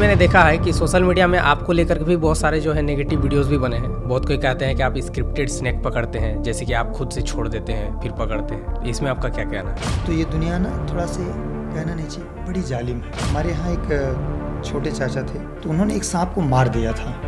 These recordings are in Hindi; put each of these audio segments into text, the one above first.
मैंने देखा है कि सोशल मीडिया में आपको लेकर के भी बहुत सारे जो है नेगेटिव वीडियोस भी बने हैं। बहुत कोई कहते हैं कि आप स्क्रिप्टेड स्नैक पकड़ते हैं, जैसे कि आप खुद से छोड़ देते हैं फिर पकड़ते हैं। इसमें आपका क्या कहना है? तो ये दुनिया ना थोड़ा से कहना नहीं चाहिए, बड़ी जालिम है। हमारे यहाँ एक छोटे चाचा थे, तो उन्होंने एक सांप को मार दिया था।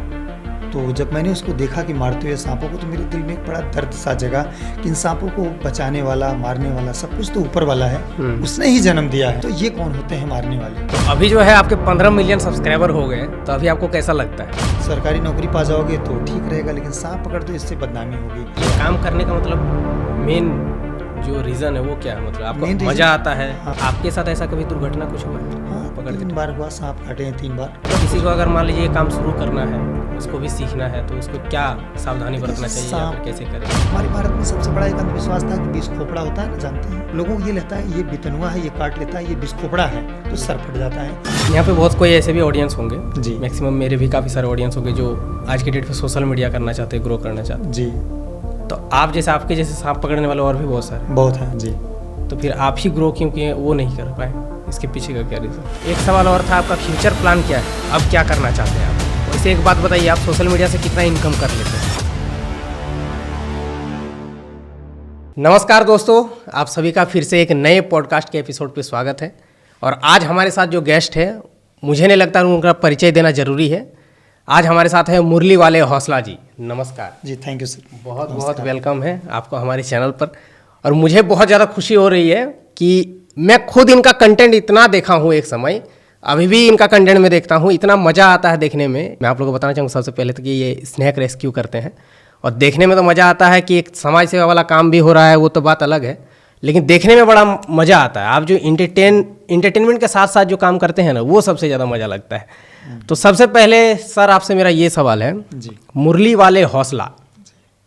तो जब मैंने उसको देखा कि मारते हुए सांपों को, तो मेरे दिल में एक बड़ा दर्द सा जगा कि इन सांपों को बचाने वाला, मारने वाला सब कुछ तो ऊपर वाला है, उसने ही जन्म दिया है। तो ये कौन होते हैं मारने वाले? तो अभी जो है आपके 15 मिलियन सब्सक्राइबर हो गए, तो अभी आपको कैसा लगता है? सरकारी नौकरी पा जाओगे तो ठीक रहेगा, लेकिन सांप पकड़ दो इससे बदनामी होगी। ये काम करने का मतलब मेन जो रीजन है वो क्या है? मतलब आपको मजा आता है? हाँ। आपके साथ ऐसा कभी दुर्घटना कुछ हुआ है? हाँ, पकड़ 3 बार हुआ, सांप काटे हैं 3 बार। तो किसी को अगर मान लीजिए ये काम शुरू करना है, उसको भी सीखना है, तो उसको क्या सावधानी बरतना चाहिए या फिर कैसे करें? हमारे भारत में सबसे बड़ा एक अंधविश्वास था कि विष खोपड़ा होता है ना, जानते हैं लोगों को ये लगता है ये बितनुआ है, ये काट लेता है, ये विष खोपड़ा है तो सर फट जाता है। यहाँ पे बहुत कोई ऐसे भी ऑडियंस होंगे जी, मैक्सिमम मेरे भी काफ़ी सारे ऑडियंस होंगे जो आज की डेट पे सोशल मीडिया करना चाहते हैं, ग्रो करना चाहते हैं। जी, तो आप जैसे आपके जैसे सांप पकड़ने वाले और भी बहुत सारे बहुत है जी। तो फिर आप ही ग्रो क्यों किए वो नहीं कर पाए? इसके पीछे का क्या रीज़न? एक सवाल और था, आपका फ्यूचर प्लान क्या है? अब क्या करना चाहते हैं आप? वैसे एक बात बताइए, आप सोशल मीडिया से कितना इनकम कर लेते हैं? नमस्कार दोस्तों, आप सभी का फिर से एक नए पॉडकास्ट के एपिसोड पे स्वागत है। और आज हमारे साथ जो गेस्ट है, मुझे नहीं लगता उनका परिचय देना जरूरी है। आज हमारे साथ है मुरली वाले हौसला जी। नमस्कार जी, थैंक यू सर। बहुत बहुत वेलकम है आपको हमारे चैनल पर। और मुझे बहुत ज़्यादा खुशी हो रही है कि मैं खुद इनका कंटेंट इतना देखा हूँ एक समय, अभी भी इनका कंटेंट में देखता हूँ, इतना मज़ा आता है देखने में। मैं आप लोगों को बताना चाहूँगा सबसे पहले तो कि ये स्नैक रेस्क्यू करते हैं और देखने में तो मज़ा आता है कि एक समाज सेवा वाला काम भी हो रहा है, वो तो बात अलग है, लेकिन देखने में बड़ा मज़ा आता है। आप जो इंटरटेनमेंट के साथ साथ जो काम करते हैं ना, वो सबसे ज़्यादा मज़ा लगता है। तो सबसे पहले सर आपसे मेरा ये सवाल है जी, मुरली वाले हौसला,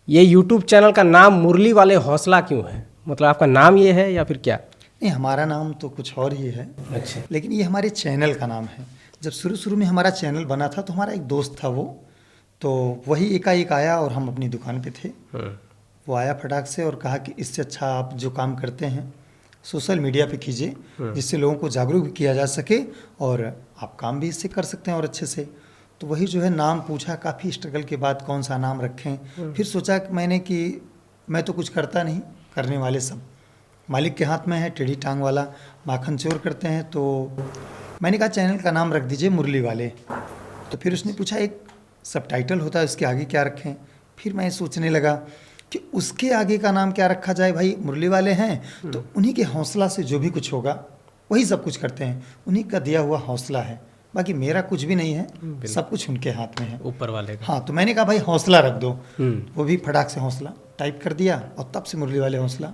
ये यूट्यूब चैनल का नाम मुरली वाले हौसला क्यों है? मतलब आपका नाम ये है या फिर क्या? नहीं, हमारा नाम तो कुछ और ही है, अच्छा, लेकिन ये हमारे चैनल का नाम है। जब शुरू में हमारा चैनल बना था तो हमारा एक दोस्त था, वो तो वही एकाएक आया और हम अपनी दुकान पे थे। वो आया फटाक से और कहा कि इससे अच्छा आप जो काम करते हैं सोशल मीडिया पे कीजिए, जिससे लोगों को जागरूक भी किया जा सके और आप काम भी इससे कर सकते हैं और अच्छे से। तो वही जो है नाम पूछा, काफ़ी स्ट्रगल के बाद कौन सा नाम रखें। फिर सोचा कि मैंने कि मैं तो कुछ करता नहीं, करने वाले सब मालिक के हाथ में है, टेढ़ी टांग वाला माखन चोर करते हैं। तो मैंने कहा चैनल का नाम रख दीजिए मुरली वाले। तो फिर उसने पूछा एक सबटाइटल होता है, उसके आगे क्या रखें? फिर मैं सोचने लगा कि उसके आगे का नाम क्या रखा जाए। भाई मुरली वाले हैं तो उन्हीं के हौसला से जो भी कुछ होगा वही सब कुछ करते हैं, उन्हीं का दिया हुआ हौसला है, बाकी मेरा कुछ भी नहीं है, सब कुछ उनके हाथ में है, ऊपर वाले का। हाँ, तो मैंने कहा भाई हौसला रख दो। वो भी फटाक से हौसला टाइप कर दिया और तब से मुरली वाले हौसला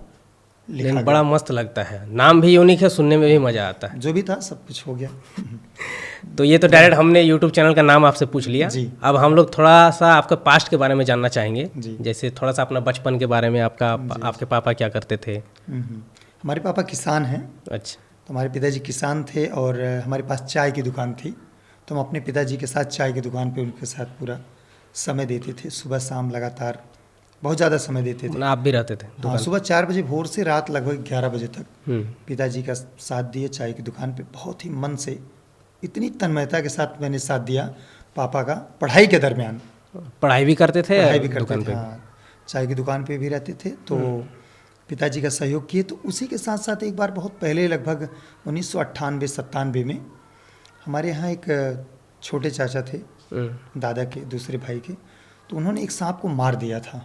लिखा लेकिन गया। बड़ा मस्त लगता है, नाम भी यूनिक है, सुनने में भी मज़ा आता है। जो भी था सब कुछ हो गया। तो ये तो डायरेक्ट हमने यूट्यूब चैनल का नाम आपसे पूछ लिया जी। अब हम लोग थोड़ा सा आपके पास्ट के बारे में जानना चाहेंगे। जी। जैसे थोड़ा सा अपना बचपन के बारे में, आपके पापा क्या करते थे? हमारे पापा किसान हैं, अच्छा, तो हमारे पिताजी किसान थे और हमारे पास चाय की दुकान थी। तो हम अपने पिताजी के साथ चाय की दुकान पे उनके साथ पूरा समय देते थे, सुबह शाम लगातार बहुत ज़्यादा समय देते थे। मतलब आप भी रहते थे हाँ, दुकान? सुबह 4 बजे भोर से रात लगभग 11 बजे तक हम्म, पिताजी का साथ दिए चाय की दुकान पे। बहुत ही मन से, इतनी तन्मयता के साथ मैंने साथ दिया पापा का। पढ़ाई के दरमियान पढ़ाई भी करते थे? पढ़ाई भी करते दुकान थे, पे? हाँ, चाय की दुकान पे भी रहते थे। तो पिताजी का सहयोग किए। तो उसी के साथ साथ एक बार बहुत पहले लगभग 1998-97 में हमारे यहाँ एक छोटे चाचा थे, दादा के दूसरे भाई के, तो उन्होंने एक सांप को मार दिया था।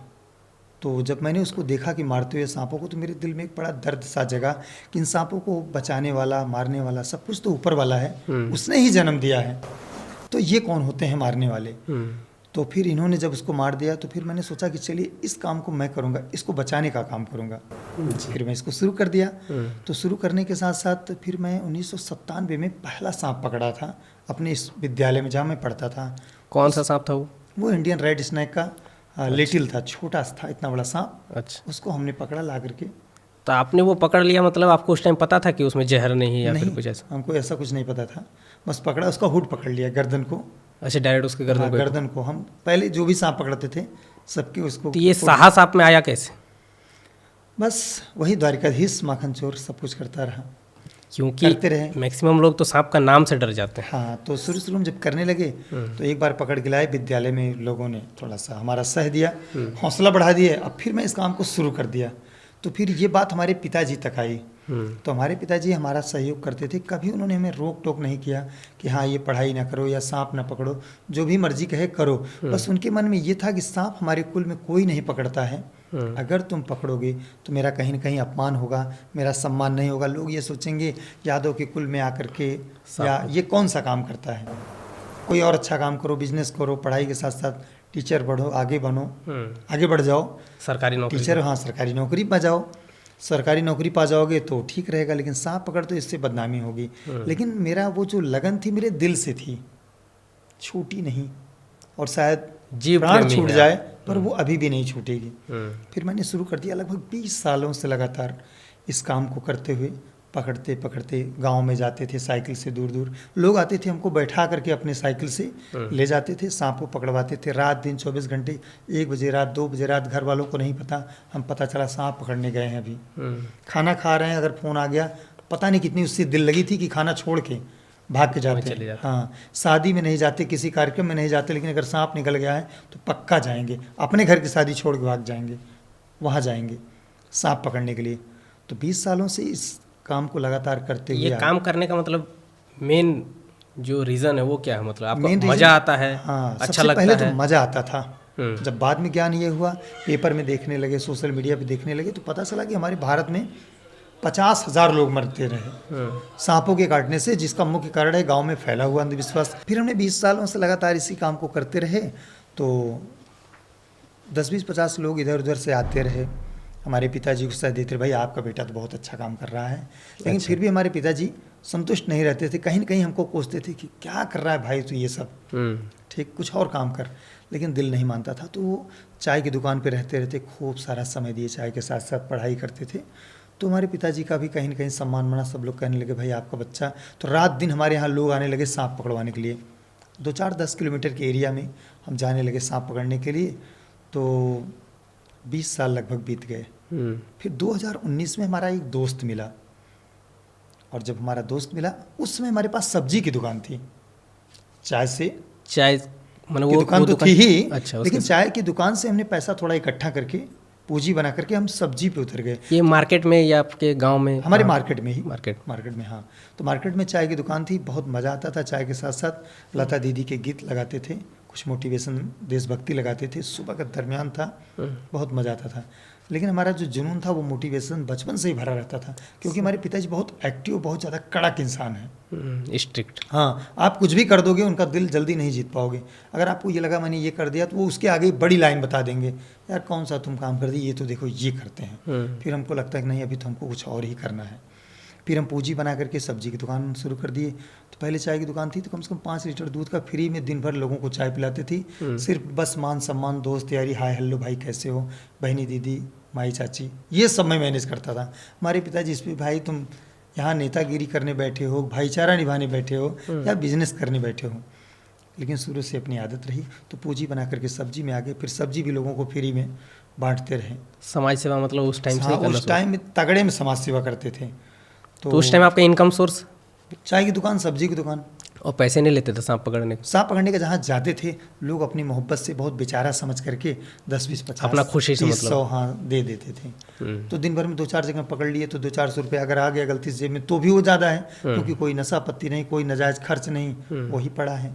तो जब मैंने उसको देखा कि मारते हुए सांपों को, तो मेरे दिल में एक बड़ा दर्द सा जगा कि इन सांपों को बचाने वाला, मारने वाला सब कुछ तो ऊपर वाला है, उसने ही जन्म दिया है, तो ये कौन होते हैं मारने वाले? तो फिर इन्होंने जब उसको मार दिया तो फिर मैंने सोचा कि चलिए इस काम को मैं करूँगा, इसको बचाने का काम करूँगा। फिर मैं इसको शुरू कर दिया। तो शुरू करने के साथ साथ फिर मैं 1997 में पहला सांप पकड़ा था अपने इस विद्यालय में जहाँ मैं पढ़ता था। कौन सा सांप था वो? वो इंडियन रेड स्नैक का लिटिल था, छोटा सा था, इतना बड़ा सांप। अच्छा, उसको हमने पकड़ा ला करके। तो आपने वो पकड़ लिया, मतलब आपको उस टाइम पता था कि उसमें जहर नहीं या फिर कुछ ऐसा? हमको ऐसा कुछ नहीं पता था, बस पकड़ा, उसका हुड पकड़ लिया, गर्दन को। अच्छा, डायरेक्ट उसके गर्दन को? गर्दन को। हम पहले जो भी सांप पकड़ते थे सबके उसको। तो ये साहस आप में आया कैसे? बस वही द्वारिकाधीश माखन चोर सब कुछ करता रहा। क्योंकि करते रहे। मैक्सिमम लोग तो सांप का नाम से डर जाते हैं। हाँ, तो शुरू शुरू में जब करने लगे तो एक बार पकड़ के लाए विद्यालय में, लोगों ने थोड़ा सा हमारा सह दिया, हौसला बढ़ा दिए। अब फिर मैं इस काम को शुरू कर दिया। तो फिर ये बात हमारे पिताजी तक आई। तो हमारे पिताजी हमारा सहयोग करते थे, कभी उन्होंने हमें रोक टोक नहीं किया कि हाँ ये पढ़ाई ना करो या सांप ना पकड़ो, जो भी मर्जी कहे करो। बस उनके मन में ये था कि सांप हमारे कुल में कोई नहीं पकड़ता है, अगर तुम पकड़ोगे तो मेरा कहीं ना कहीं अपमान होगा, मेरा सम्मान नहीं होगा। लोग ये सोचेंगे यादव के कुल में आकर के या ये कौन सा काम करता है, कोई और अच्छा काम करो, बिजनेस करो, पढ़ाई के साथ साथ टीचर बढ़ो, आगे बनो, आगे बढ़ जाओ, सरकारी नौकरी टीचर, हाँ सरकारी नौकरी पा जाओ, सरकारी नौकरी पा जाओगे तो ठीक रहेगा, लेकिन सांप पकड़ तो इससे बदनामी होगी। लेकिन मेरा वो जो लगन थी मेरे दिल से थी, छूटी नहीं, और शायद जीव प्राण प्रेमी छूट है जाए पर वो अभी भी नहीं छूटेगी। हम्म, फिर मैंने शुरू कर दिया, लगभग 20 सालों से लगातार इस काम को करते हुए, पकड़ते पकड़ते गांव में जाते थे, साइकिल से दूर दूर लोग आते थे, हमको बैठा करके अपने साइकिल से ले जाते थे, सांप को पकड़वाते थे, रात दिन 24 घंटे, 1 बजे रात, 2 बजे रात, घर वालों को नहीं पता, हम पता चला सांप पकड़ने गए हैं अभी। खाना खा रहे हैं, अगर फ़ोन आ गया, पता नहीं कितनी उससे दिल लगी थी कि खाना छोड़ के भाग के जाते चले हैं। जाते। हाँ, शादी में नहीं जाते, किसी कार्यक्रम में नहीं जाते, लेकिन अगर सांप निकल गया है तो पक्का जाएंगे, अपने घर की शादी छोड़ के भाग जाएंगे, वहाँ जाएंगे सांप पकड़ने के लिए। तो 20 सालों से इस काम को लगातार करते हुए ये काम करने का मतलब मेन जो रीज़न है वो क्या है? मतलब आपको Main reason- मज़ा आता है? हाँ, अच्छा सबसे लगता पहले है? तो मज़ा आता था। जब बाद में ज्ञान ये हुआ, पेपर में देखने लगे, सोशल मीडिया पे देखने लगे, तो पता चला कि हमारे भारत में 50,000 लोग मरते रहे सांपों के काटने से, जिसका मुख्य कारण है गांव में फैला हुआ अंधविश्वास। फिर हमने 20 सालों से लगातार इसी काम को करते रहे, तो 10-20-50 लोग इधर उधर से आते रहे, हमारे पिताजी को उत्साह देते रहे, भाई आपका बेटा तो बहुत अच्छा काम कर रहा है। लेकिन फिर भी हमारे पिताजी संतुष्ट नहीं रहते थे, कहीं ना कहीं हमको कोसते थे कि क्या कर रहा है भाई तू ये सब, ठीक कुछ और काम कर। लेकिन दिल नहीं मानता था, तो वो चाय की दुकान पे रहते रहते खूब सारा समय दिए, चाय के साथ साथ पढ़ाई करते थे। तो हमारे पिताजी का भी कहीं ना कहीं सम्मान बना, सब लोग कहने लगे भाई आपका बच्चा, तो रात दिन हमारे यहाँ लोग आने लगे सांप पकड़वाने के लिए। 2-4-10 किलोमीटर के एरिया में हम जाने लगे सांप पकड़ने के लिए। तो 20 साल लगभग बीत गए। फिर 2019 में हमारा एक दोस्त मिला, और जब हमारा दोस्त मिला उस समय हमारे पास सब्जी की दुकान थी, चाय मतलब की वो दुकान तो थी ही। अच्छा, लेकिन चाय की दुकान से हमने पैसा थोड़ा इकट्ठा करके, पूंजी बना करके हम सब्जी पे उतर गए। ये मार्केट में या आपके गांव में? हमारे मार्केट में ही, मार्केट में, हाँ। तो मार्केट में चाय की दुकान थी, बहुत मज़ा आता था। चाय के साथ साथ लता दीदी के गीत लगाते थे, कुछ मोटिवेशन देशभक्ति लगाते थे, सुबह का दरमियान था, बहुत मज़ा आता था। लेकिन हमारा जो जुनून था वो मोटिवेशन बचपन से ही भरा रहता था, क्योंकि हमारे पिताजी बहुत एक्टिव, बहुत ज़्यादा कड़क इंसान है, स्ट्रिक्ट। हाँ, आप कुछ भी कर दोगे उनका दिल जल्दी नहीं जीत पाओगे। अगर आपको ये लगा मैंने ये कर दिया, तो वो उसके आगे बड़ी लाइन बता देंगे, यार कौन सा तुम काम कर दी, ये तो देखो ये करते हैं। फिर हमको लगता है कि नहीं अभी तो हमको कुछ और ही करना है। फिर हम पूंजी बना करके सब्जी की दुकान शुरू कर दिए। तो पहले चाय की दुकान थी, तो कम से कम 5 लीटर दूध का फ्री में दिन भर लोगों को चाय पिलाते थी, सिर्फ बस मान सम्मान, दोस्त यारी, हाय हेलो भाई कैसे हो, बहनी दीदी, माई चाची, ये सब मैं मैनेज करता था। हमारे पिताजी इस पर भाई तुम यहाँ नेतागिरी करने बैठे हो, भाईचारा निभाने बैठे हो, या बिजनेस करने बैठे हो। लेकिन शुरू से अपनी आदत रही, तो पूंजी बना करके सब्जी में आ गए। फिर सब्जी भी लोगों को फ्री में बांटते रहे। समाज सेवा मतलब उस टाइम से? हाँ, उस टाइम में तगड़े में समाज सेवा करते थे। तो उस टाइम आपका इनकम सोर्स? चाय की दुकान, सब्जी की दुकान। और पैसे नहीं लेते थे सांप पकड़ने के? सांप पकड़ने का जहाँ जाते थे लोग अपनी मोहब्बत से बहुत बेचारा समझ करके 10-20-50 अपना खुशी से 30-100 हाँ दे देते थे। तो दिन भर में 2-4 जगह पकड़ लिए तो 200-400 रुपये अगर आ गया गलती से जेब में तो भी वो ज़्यादा है, क्योंकि कोई नशा पत्ती नहीं, कोई नाजायज़ खर्च नहीं, वही पड़ा है।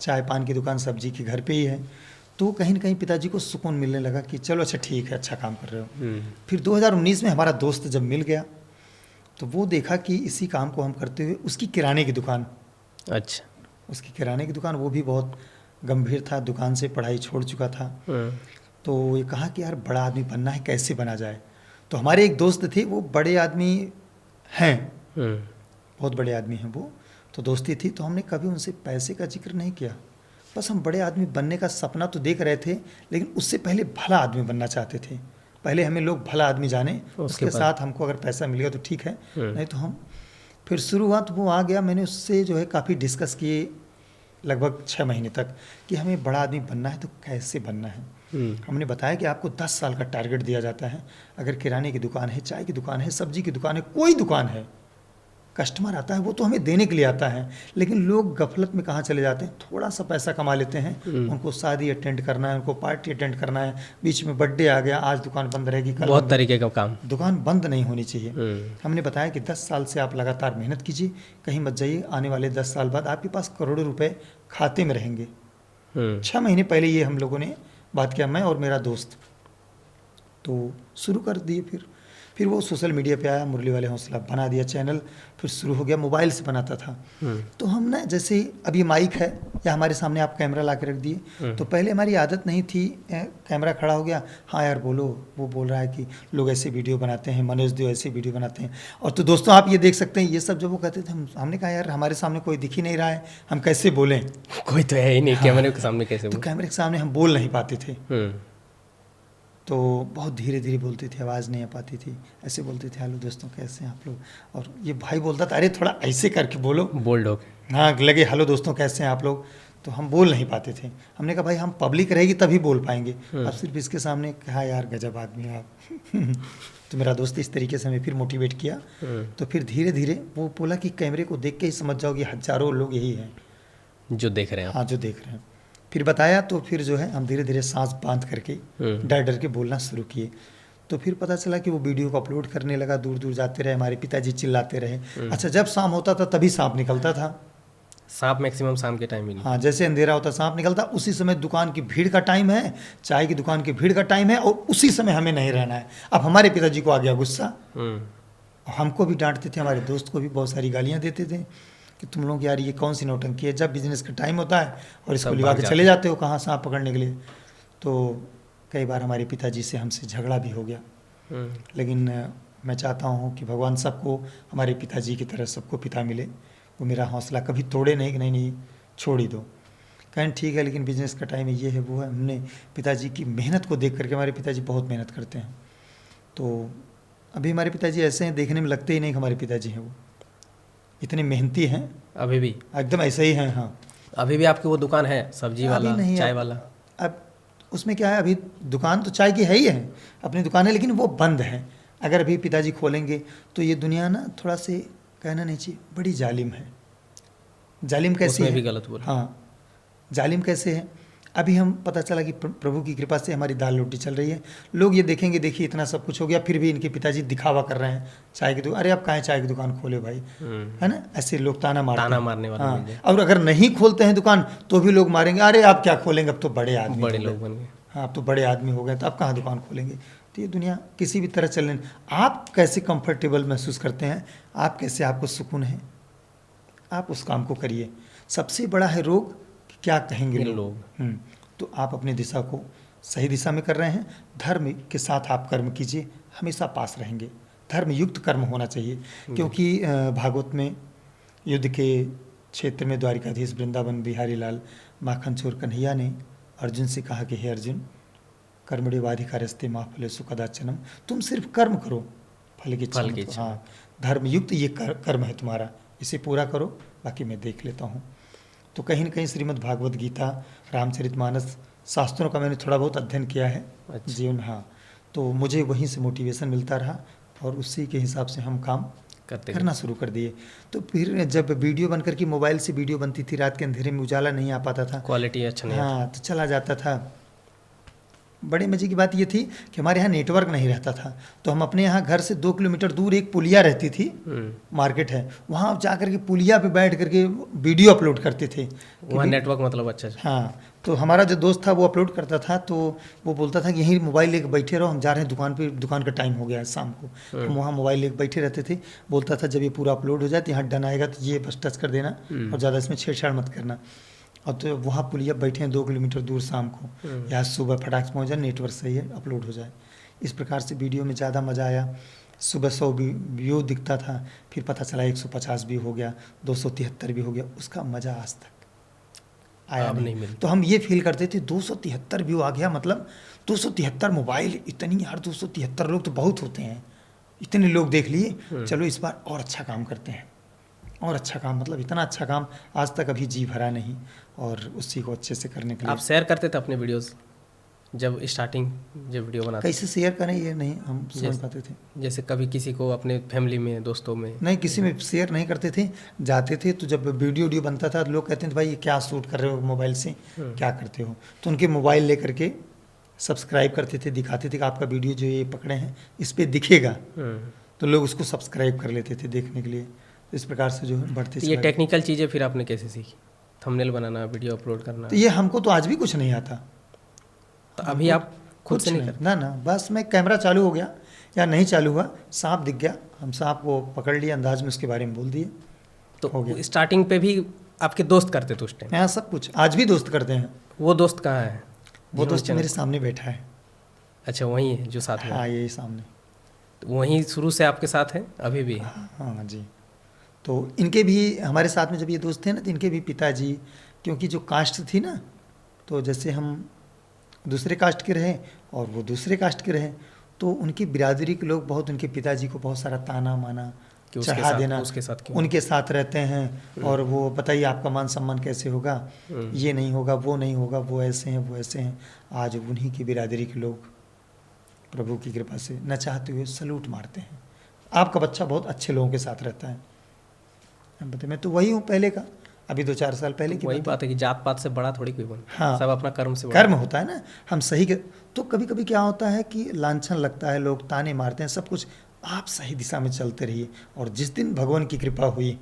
चाय पान की दुकान, सब्जी की घर पे ही है। तो कहीं ना कहीं पिताजी को सुकून मिलने लगा कि चलो अच्छा ठीक है, अच्छा काम कर रहे हो। फिर 2019 में हमारा दोस्त जब मिल गया, तो वो देखा कि इसी काम को हम करते हुए उसकी किराने की दुकान, अच्छा, उसकी किराने की दुकान, वो भी बहुत गंभीर था, दुकान से पढ़ाई छोड़ चुका था। तो ये कहा कि यार बड़ा आदमी बनना है, कैसे बना जाए। तो हमारे एक दोस्त थे, वो बड़े आदमी हैं, बहुत बड़े आदमी हैं वो, तो दोस्ती थी। तो हमने कभी उनसे पैसे का जिक्र नहीं किया, बस हम बड़े आदमी बनने का सपना तो देख रहे थे, लेकिन उससे पहले भला आदमी बनना चाहते थे। पहले हमें लोग भला आदमी जाने, उसके साथ हमको अगर पैसा मिलेगा तो ठीक है, नहीं तो हम। फिर शुरुआत वो आ गया, मैंने उससे जो है काफ़ी डिस्कस किए लगभग 6 महीने तक कि हमें बड़ा आदमी बनना है तो कैसे बनना है। हमने बताया कि आपको 10 साल का टारगेट दिया जाता है। अगर किराने की दुकान है, चाय की दुकान है, सब्जी की दुकान है, कोई दुकान है, कस्टमर आता है वो तो हमें देने के लिए आता है, लेकिन लोग गफलत में कहाँ चले जाते हैं, थोड़ा सा पैसा कमा लेते हैं, उनको शादी अटेंड करना है, उनको पार्टी अटेंड करना है, बीच में बर्थडे आ गया, आज दुकान बंद रहेगी, कल बहुत तरीके का काम। दुकान बंद नहीं होनी चाहिए। हमने बताया कि 10 साल से आप लगातार मेहनत कीजिए, कहीं मत जाइए, आने वाले 10 साल बाद आपके पास करोड़ों रुपए खाते में रहेंगे। 6 महीने पहले ये हम लोगों ने बात किया, मैं और मेरा दोस्त, तो शुरू कर दिए। फिर वो सोशल मीडिया पे आया, मुरली वाले हौसला बना दिया चैनल, फिर शुरू हो गया। मोबाइल से बनाता था, तो हम ना जैसे अभी माइक है या हमारे सामने आप कैमरा ला के रख दिए, तो पहले हमारी आदत नहीं थी, कैमरा खड़ा हो गया, हाँ यार बोलो, वो बोल रहा है कि लोग ऐसे वीडियो बनाते हैं, मनोज देव ऐसे वीडियो बनाते हैं, और तो दोस्तों आप ये देख सकते हैं, ये सब जब वो कहते थे, हमने कहा यार हमारे सामने कोई दिख ही नहीं रहा है, हम कैसे बोलें, कोई तो है ही नहीं कैमरे के सामने, कैसे तो कैमरे के सामने हम बोल नहीं पाते थे, तो बहुत धीरे धीरे बोलते थे, आवाज़ नहीं आ पाती थी, ऐसे बोलते थे, हेलो दोस्तों कैसे हैं आप लोग, और ये भाई बोलता था अरे थोड़ा ऐसे करके बोलो, बोल्ड हो गए, हाँ लगे हेलो दोस्तों कैसे हैं आप लोग, तो हम बोल नहीं पाते थे। हमने कहा भाई हम पब्लिक रहेगी तभी बोल पाएंगे, अब सिर्फ इसके सामने कहा यार गजब आदमी आप तो मेरा दोस्त इस तरीके से हमें फिर मोटिवेट किया, तो फिर धीरे धीरे वो बोला कि कैमरे को देख के ही समझ जाओगे हज़ारों लोग यही हैं जो देख रहे हैं, हाँ जो देख रहे हैं। फिर बताया, तो फिर जो है हम धीरे धीरे सांस बांध करके डर डर के बोलना शुरू किए, तो फिर पता चला कि वो वीडियो को अपलोड करने लगा, दूर दूर जाते रहे, हमारे पिताजी चिल्लाते रहे। अच्छा जब शाम होता था तभी सांप निकलता था, सांप मैक्सिमम शाम के टाइम ही नहीं, हाँ जैसे अंधेरा होता सांप निकलता, उसी समय दुकान की भीड़ का टाइम है, चाय की दुकान की भीड़ का टाइम है, और उसी समय हमें नहीं रहना है। अब हमारे पिताजी को आ गया गुस्सा, हमको भी डांटते थे, हमारे दोस्त को भी बहुत सारी गालियाँ देते थे कि तुम लोग यार ये कौन सी नौटंकी है, जब बिजनेस का टाइम होता है और इसको लिवा के चले जाते हो कहाँ सांप पकड़ने के लिए। तो कई बार हमारे पिताजी से हमसे झगड़ा भी हो गया, लेकिन मैं चाहता हूँ कि भगवान सबको हमारे पिताजी की तरह सबको पिता मिले, वो मेरा हौसला कभी तोड़े नहीं कि नहीं छोड़ ही दो, कहें ठीक है लेकिन बिजनेस का टाइम है, ये है वो है। हमने पिताजी की मेहनत को देख करके, हमारे पिताजी बहुत मेहनत करते हैं, तो अभी हमारे पिताजी ऐसे हैं, देखने में लगते ही नहीं कि हमारे पिताजी हैं, वो इतने मेहनती हैं, अभी भी एकदम ऐसे ही हैं। हाँ अभी भी आपकी वो दुकान है सब्जी वाला, चाय वाला? अब उसमें क्या है, अभी दुकान तो चाय की है ही है, अपनी दुकान है, लेकिन वो बंद है। अगर अभी पिताजी खोलेंगे तो ये दुनिया ना थोड़ा से कहना नहीं चाहिए, बड़ी जालिम है। जालिम कैसे है? भी गलत बोला। हाँ जालिम कैसे है, अभी हम पता चला कि प्रभु की कृपा से हमारी दाल रोटी चल रही है, लोग ये देखेंगे देखिए इतना सब कुछ हो गया, फिर भी इनके पिताजी दिखावा कर रहे हैं चाय की दुकान, अरे आप कहाँ चाय की दुकान खोले भाई, है ना, ऐसे लोग ताना मारने वाले। हाँ और अगर नहीं खोलते हैं दुकान तो भी लोग मारेंगे, अरे आप क्या खोलेंगे, अब तो बड़े आदमी, बड़े लोग बन गए, हाँ अब तो बड़े आदमी हो गए, तो आप कहाँ दुकान खोलेंगे। तो ये दुनिया किसी भी तरह चलने, आप कैसे कंफर्टेबल महसूस करते हैं, आप कैसे, आपको सुकून है, आप उस काम को करिए। सबसे बड़ा है रोग, क्या कहेंगे लोग। तो आप अपनी दिशा को सही दिशा में कर रहे हैं, धर्म के साथ आप कर्म कीजिए, हमेशा पास रहेंगे। धर्म युक्त कर्म होना चाहिए, क्योंकि भागवत में युद्ध के क्षेत्र में द्वारिकाधीश वृंदावन बिहारी लाल माखन चोर कन्हैया ने अर्जुन से कहा कि हे अर्जुन, कर्मण्येवाधिकारस्ते मा फलेषु कदाचन, तुम सिर्फ कर्म करो, फल की इच्छा। हाँ धर्म युक्त ये कर्म है तुम्हारा, इसे पूरा करो, बाकी मैं देख लेता हूँ। तो कहीं न कहीं श्रीमद् भागवत गीता, रामचरितमानस, शास्त्रों का मैंने थोड़ा बहुत अध्ययन किया है। अच्छा। जीवन, हाँ, तो मुझे वहीं से मोटिवेशन मिलता रहा और उसी के हिसाब से हम काम करना शुरू कर दिए। तो फिर जब वीडियो बनकर की मोबाइल से वीडियो बनती थी, रात के अंधेरे में उजाला नहीं आ पाता था, क्वालिटी अच्छा नहीं, हाँ तो चला जाता था। बड़े मज़े की बात ये थी कि हमारे यहाँ नेटवर्क नहीं रहता था, तो हम अपने यहाँ घर से 2 किलोमीटर दूर एक पुलिया रहती थी, मार्केट है, वहाँ जा करके पुलिया पे बैठ करके वीडियो अपलोड करते थे। वहाँ नेटवर्क मतलब अच्छा। हाँ तो हमारा जो दोस्त था वो अपलोड करता था, तो वो बोलता था कि यहीं मोबाइल लेकर बैठे रहो, हम जा रहे हैं दुकान पे, दुकान का टाइम हो गया है शाम को। हम वहाँ मोबाइल लेकर बैठे रहते थे। बोलता था जब ये पूरा अपलोड हो जाए तो यहाँ डन आएगा तो ये बस टच कर देना और ज़्यादा इसमें छेड़छाड़ मत करना। और तो वहाँ पुलिया बैठे हैं 2 किलोमीटर दूर शाम को, या सुबह फटाक से पहुँच जाए, नेटवर्क सही है, अपलोड हो जाए। इस प्रकार से वीडियो में ज़्यादा मज़ा आया। सुबह 100 व्यू दिखता था, फिर पता चला 150 भी हो गया, 273 भी हो गया, उसका मज़ा आज तक आया नहीं। तो हम ये फील करते थे 273 व्यू आ गया, मतलब 273 मोबाइल, इतनी यार 273 लोग तो बहुत होते हैं, इतने लोग देख लिए, चलो इस बार और अच्छा काम करते हैं, और अच्छा काम, मतलब इतना अच्छा काम आज तक अभी जी भरा नहीं, और उसी को अच्छे से करने के लिए। आप शेयर करते थे अपने वीडियोस? जब स्टार्टिंग जब वीडियो बनाते कैसे शेयर करें ये नहीं हम समझ पाते थे। जैसे कभी किसी को अपने फैमिली में दोस्तों में नहीं, किसी में शेयर नहीं करते थे। जाते थे तो जब वीडियो बनता था तो लोग कहते थे भाई ये क्या शूट कर रहे हो मोबाइल से, क्या करते हो, तो उनके मोबाइल लेकर के सब्सक्राइब करते थे, दिखाते थे कि आपका वीडियो जो ये पकड़े हैं इस पर दिखेगा, तो लोग उसको सब्सक्राइब कर लेते थे देखने के लिए। तो इस प्रकार से जो है बढ़ते ये टेक्निकल चीज़ें फिर आपने कैसे सीखी? थंबनेल बनाना, वीडियो अपलोड करना? तो ये हमको तो आज भी कुछ नहीं आता। तो अभी आप खुद से नहीं करते? ना, बस मैं कैमरा चालू हो गया या नहीं चालू हुआ, सांप दिख गया, हम सांप को पकड़ लिया, अंदाज में उसके बारे में बोल दिए, तो हो गया। स्टार्टिंग पे भी आपके दोस्त करते थे उस टाइम? हाँ, सब कुछ आज भी दोस्त करते हैं। वो दोस्त कहाँ है? वो दोस्त मेरे सामने बैठा है। अच्छा, वही है जो साथ में? हाँ, यही सामने। तो वहीं शुरू से आपके साथ है अभी भी? हाँ जी। तो इनके भी हमारे साथ में जब ये दोस्त थे ना, तो इनके भी पिताजी, क्योंकि जो कास्ट थी ना, तो जैसे हम दूसरे कास्ट के रहे और वो दूसरे कास्ट के रहे, तो उनकी बिरादरी के लोग बहुत उनके पिताजी को बहुत सारा ताना माना, चढ़ा देना, उसके साथ क्यों? उनके साथ रहते हैं और वो बताइए आपका मान सम्मान कैसे होगा, ये नहीं होगा, वो नहीं होगा, वो ऐसे हैं, वो ऐसे हैं। आज उन्हीं की बिरादरी के लोग प्रभु की कृपा से न चाहते हुए सलूट मारते हैं। आपका बच्चा बहुत अच्छे लोगों के साथ रहता है। हम बताए, मैं तो वही हूँ पहले का, अभी 2-4 साल पहले की वही बात है कि जात पात से बड़ा थोड़ी कोई बन। हाँ, सब अपना कर्म से बड़ा। कर्म होता है ना, हम सही के। तो कभी कभी क्या होता है कि लांछन लगता है, लोग ताने मारते हैं, सब कुछ। आप सही दिशा में चलते रहिए और जिस दिन भगवान की कृपा हुई,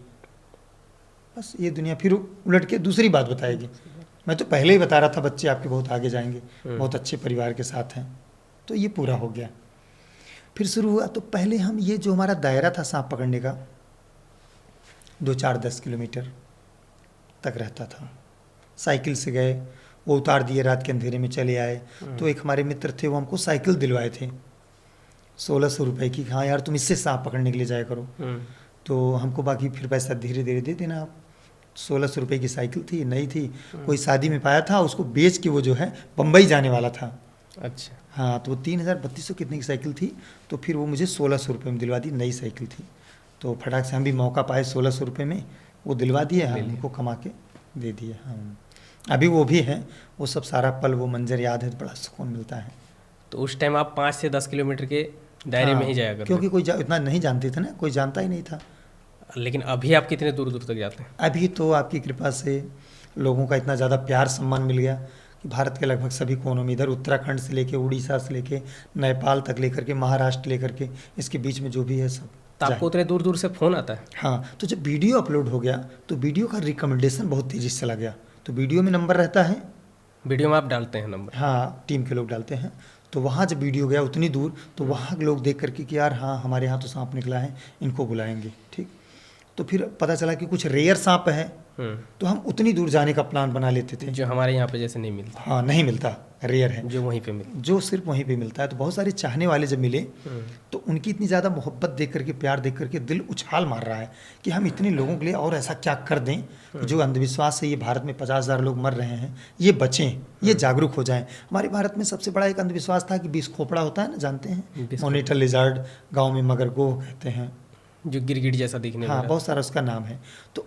बस ये दुनिया फिर उलट के दूसरी बात बताएगी। मैं तो पहले ही बता रहा था बच्चे आपके बहुत आगे जाएंगे, बहुत अच्छे परिवार के साथ हैं, तो ये पूरा हो गया। फिर शुरू हुआ, तो पहले हम ये जो हमारा दायरा था सांप पकड़ने का 2-4-10 किलोमीटर तक रहता था। साइकिल से गए, वो उतार दिए, रात के अंधेरे में चले आए। तो एक हमारे मित्र थे, वो हमको साइकिल दिलवाए थे 1600 रुपये की। हाँ यार, तुम इससे सांप पकड़ने के लिए जाया करो। तो हमको बाकी फिर पैसा धीरे धीरे दे देना आप। 1600 रुपये की साइकिल थी, नई थी, कोई शादी में पाया था, उसको बेच के वो जो है बम्बई जाने वाला था। अच्छा। हाँ, तो वो 3200 कितने की साइकिल थी, तो फिर वो मुझे 1600 रुपये में दिलवा दी, नई साइकिल थी। तो फटाक से हम भी मौका पाए, 1600 रुपये में वो दिलवा दिए, हम उनको कमा के दे दिए। हम अभी वो भी हैं, वो सब सारा पल, वो मंजर याद है, तो बड़ा सुकून मिलता है। तो उस टाइम आप 5 से 10 किलोमीटर के दायरे में ही जाया करते? क्योंकि कोई इतना नहीं जानते थे ना, कोई जानता ही नहीं था। लेकिन अभी आप कितने दूर दूर तक जाते हैं? अभी तो आपकी कृपा से लोगों का इतना ज़्यादा प्यार सम्मान मिल गया कि भारत के लगभग सभी कोनों में, इधर उत्तराखंड से लेके उड़ीसा से लेके नेपाल तक लेकर के, महाराष्ट्र लेकर के, इसके बीच में जो भी है सब। तो आपको उतने दूर दूर से फ़ोन आता है? हाँ, तो जब वीडियो अपलोड हो गया तो वीडियो का रिकमेंडेशन बहुत तेज़ी से चला गया। तो वीडियो में नंबर रहता है, वीडियो में आप डालते हैं नंबर? हाँ, टीम के लोग डालते हैं। तो वहाँ जब वीडियो गया उतनी दूर, तो वहाँ के लोग देख करके कि यार हाँ, हमारे यहाँ तो सांप निकला है, इनको बुलाएंगे। ठीक, तो फिर पता चला कि कुछ रेयर सांप है, तो हम उतनी दूर जाने का प्लान बना लेते थे, जो हमारे यहाँ पे जैसे नहीं मिलता। हाँ, नहीं मिलता, रेयर है, जो वहीं पे मिलता, जो सिर्फ वहीं पे मिलता है। तो बहुत सारे चाहने वाले जब मिले, तो उनकी इतनी ज़्यादा मोहब्बत देख करके, प्यार देख करके दिल उछाल मार रहा है कि हम इतने लोगों के लिए और ऐसा क्या कर दें, जो अंधविश्वास से ये भारत में 50,000 लोग मर रहे हैं, ये बचें, ये जागरूक हो जाएं। हमारे भारत में सबसे बड़ा एक अंधविश्वास था कि बिस खोपड़ा होता है ना, जानते हैं, मॉनिटर लिजर्ड, गाँव में मगर गोह कहते हैं, जो गिरगिट जैसा दिखने में। हाँ, बहुत सारा उसका नाम है। तो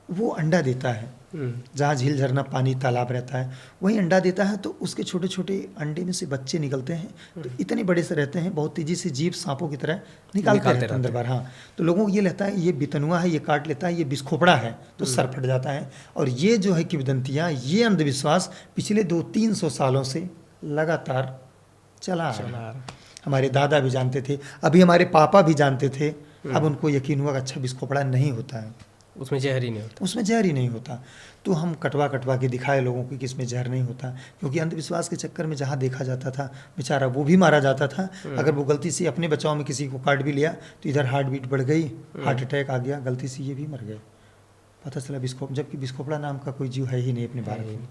वो अंडा देता है, जहाँ झील झरना पानी तालाब रहता है वहीं अंडा देता है। तो उसके छोटे छोटे अंडे में से बच्चे निकलते हैं, तो इतने बड़े से रहते हैं, बहुत तेजी से जीभ सांपों की तरह निकालते रहते हैं अंदर बार। हाँ, तो लोगों को ये लगता है ये बितनुआ है, ये काट लेता है, ये बिस्खोपड़ा है, तो सर फट जाता है। और ये जो है किंवदंतियाँ, ये अंधविश्वास पिछले 200-300 सालों से लगातार चला आ रहा है। हमारे दादा भी जानते थे, अभी हमारे पापा भी जानते थे, अब उनको यकीन हुआ कि अच्छा बिस्खोपड़ा नहीं होता है, उसमें जहर ही नहीं होता, उसमें जहर ही नहीं होता। तो हम कटवा कटवा के दिखाए लोगों को कि इसमें जहर नहीं होता, क्योंकि अंधविश्वास के चक्कर में जहाँ देखा जाता था बेचारा वो भी मारा जाता था। अगर वो गलती से अपने बचाव में किसी को काट भी लिया तो इधर हार्ट बीट बढ़ गई, हार्ट अटैक आ गया, गलती से ये भी मर गए, पता चला जबकि बिस्खोपड़ा नाम का कोई जीव है ही नहीं अपने भारत में।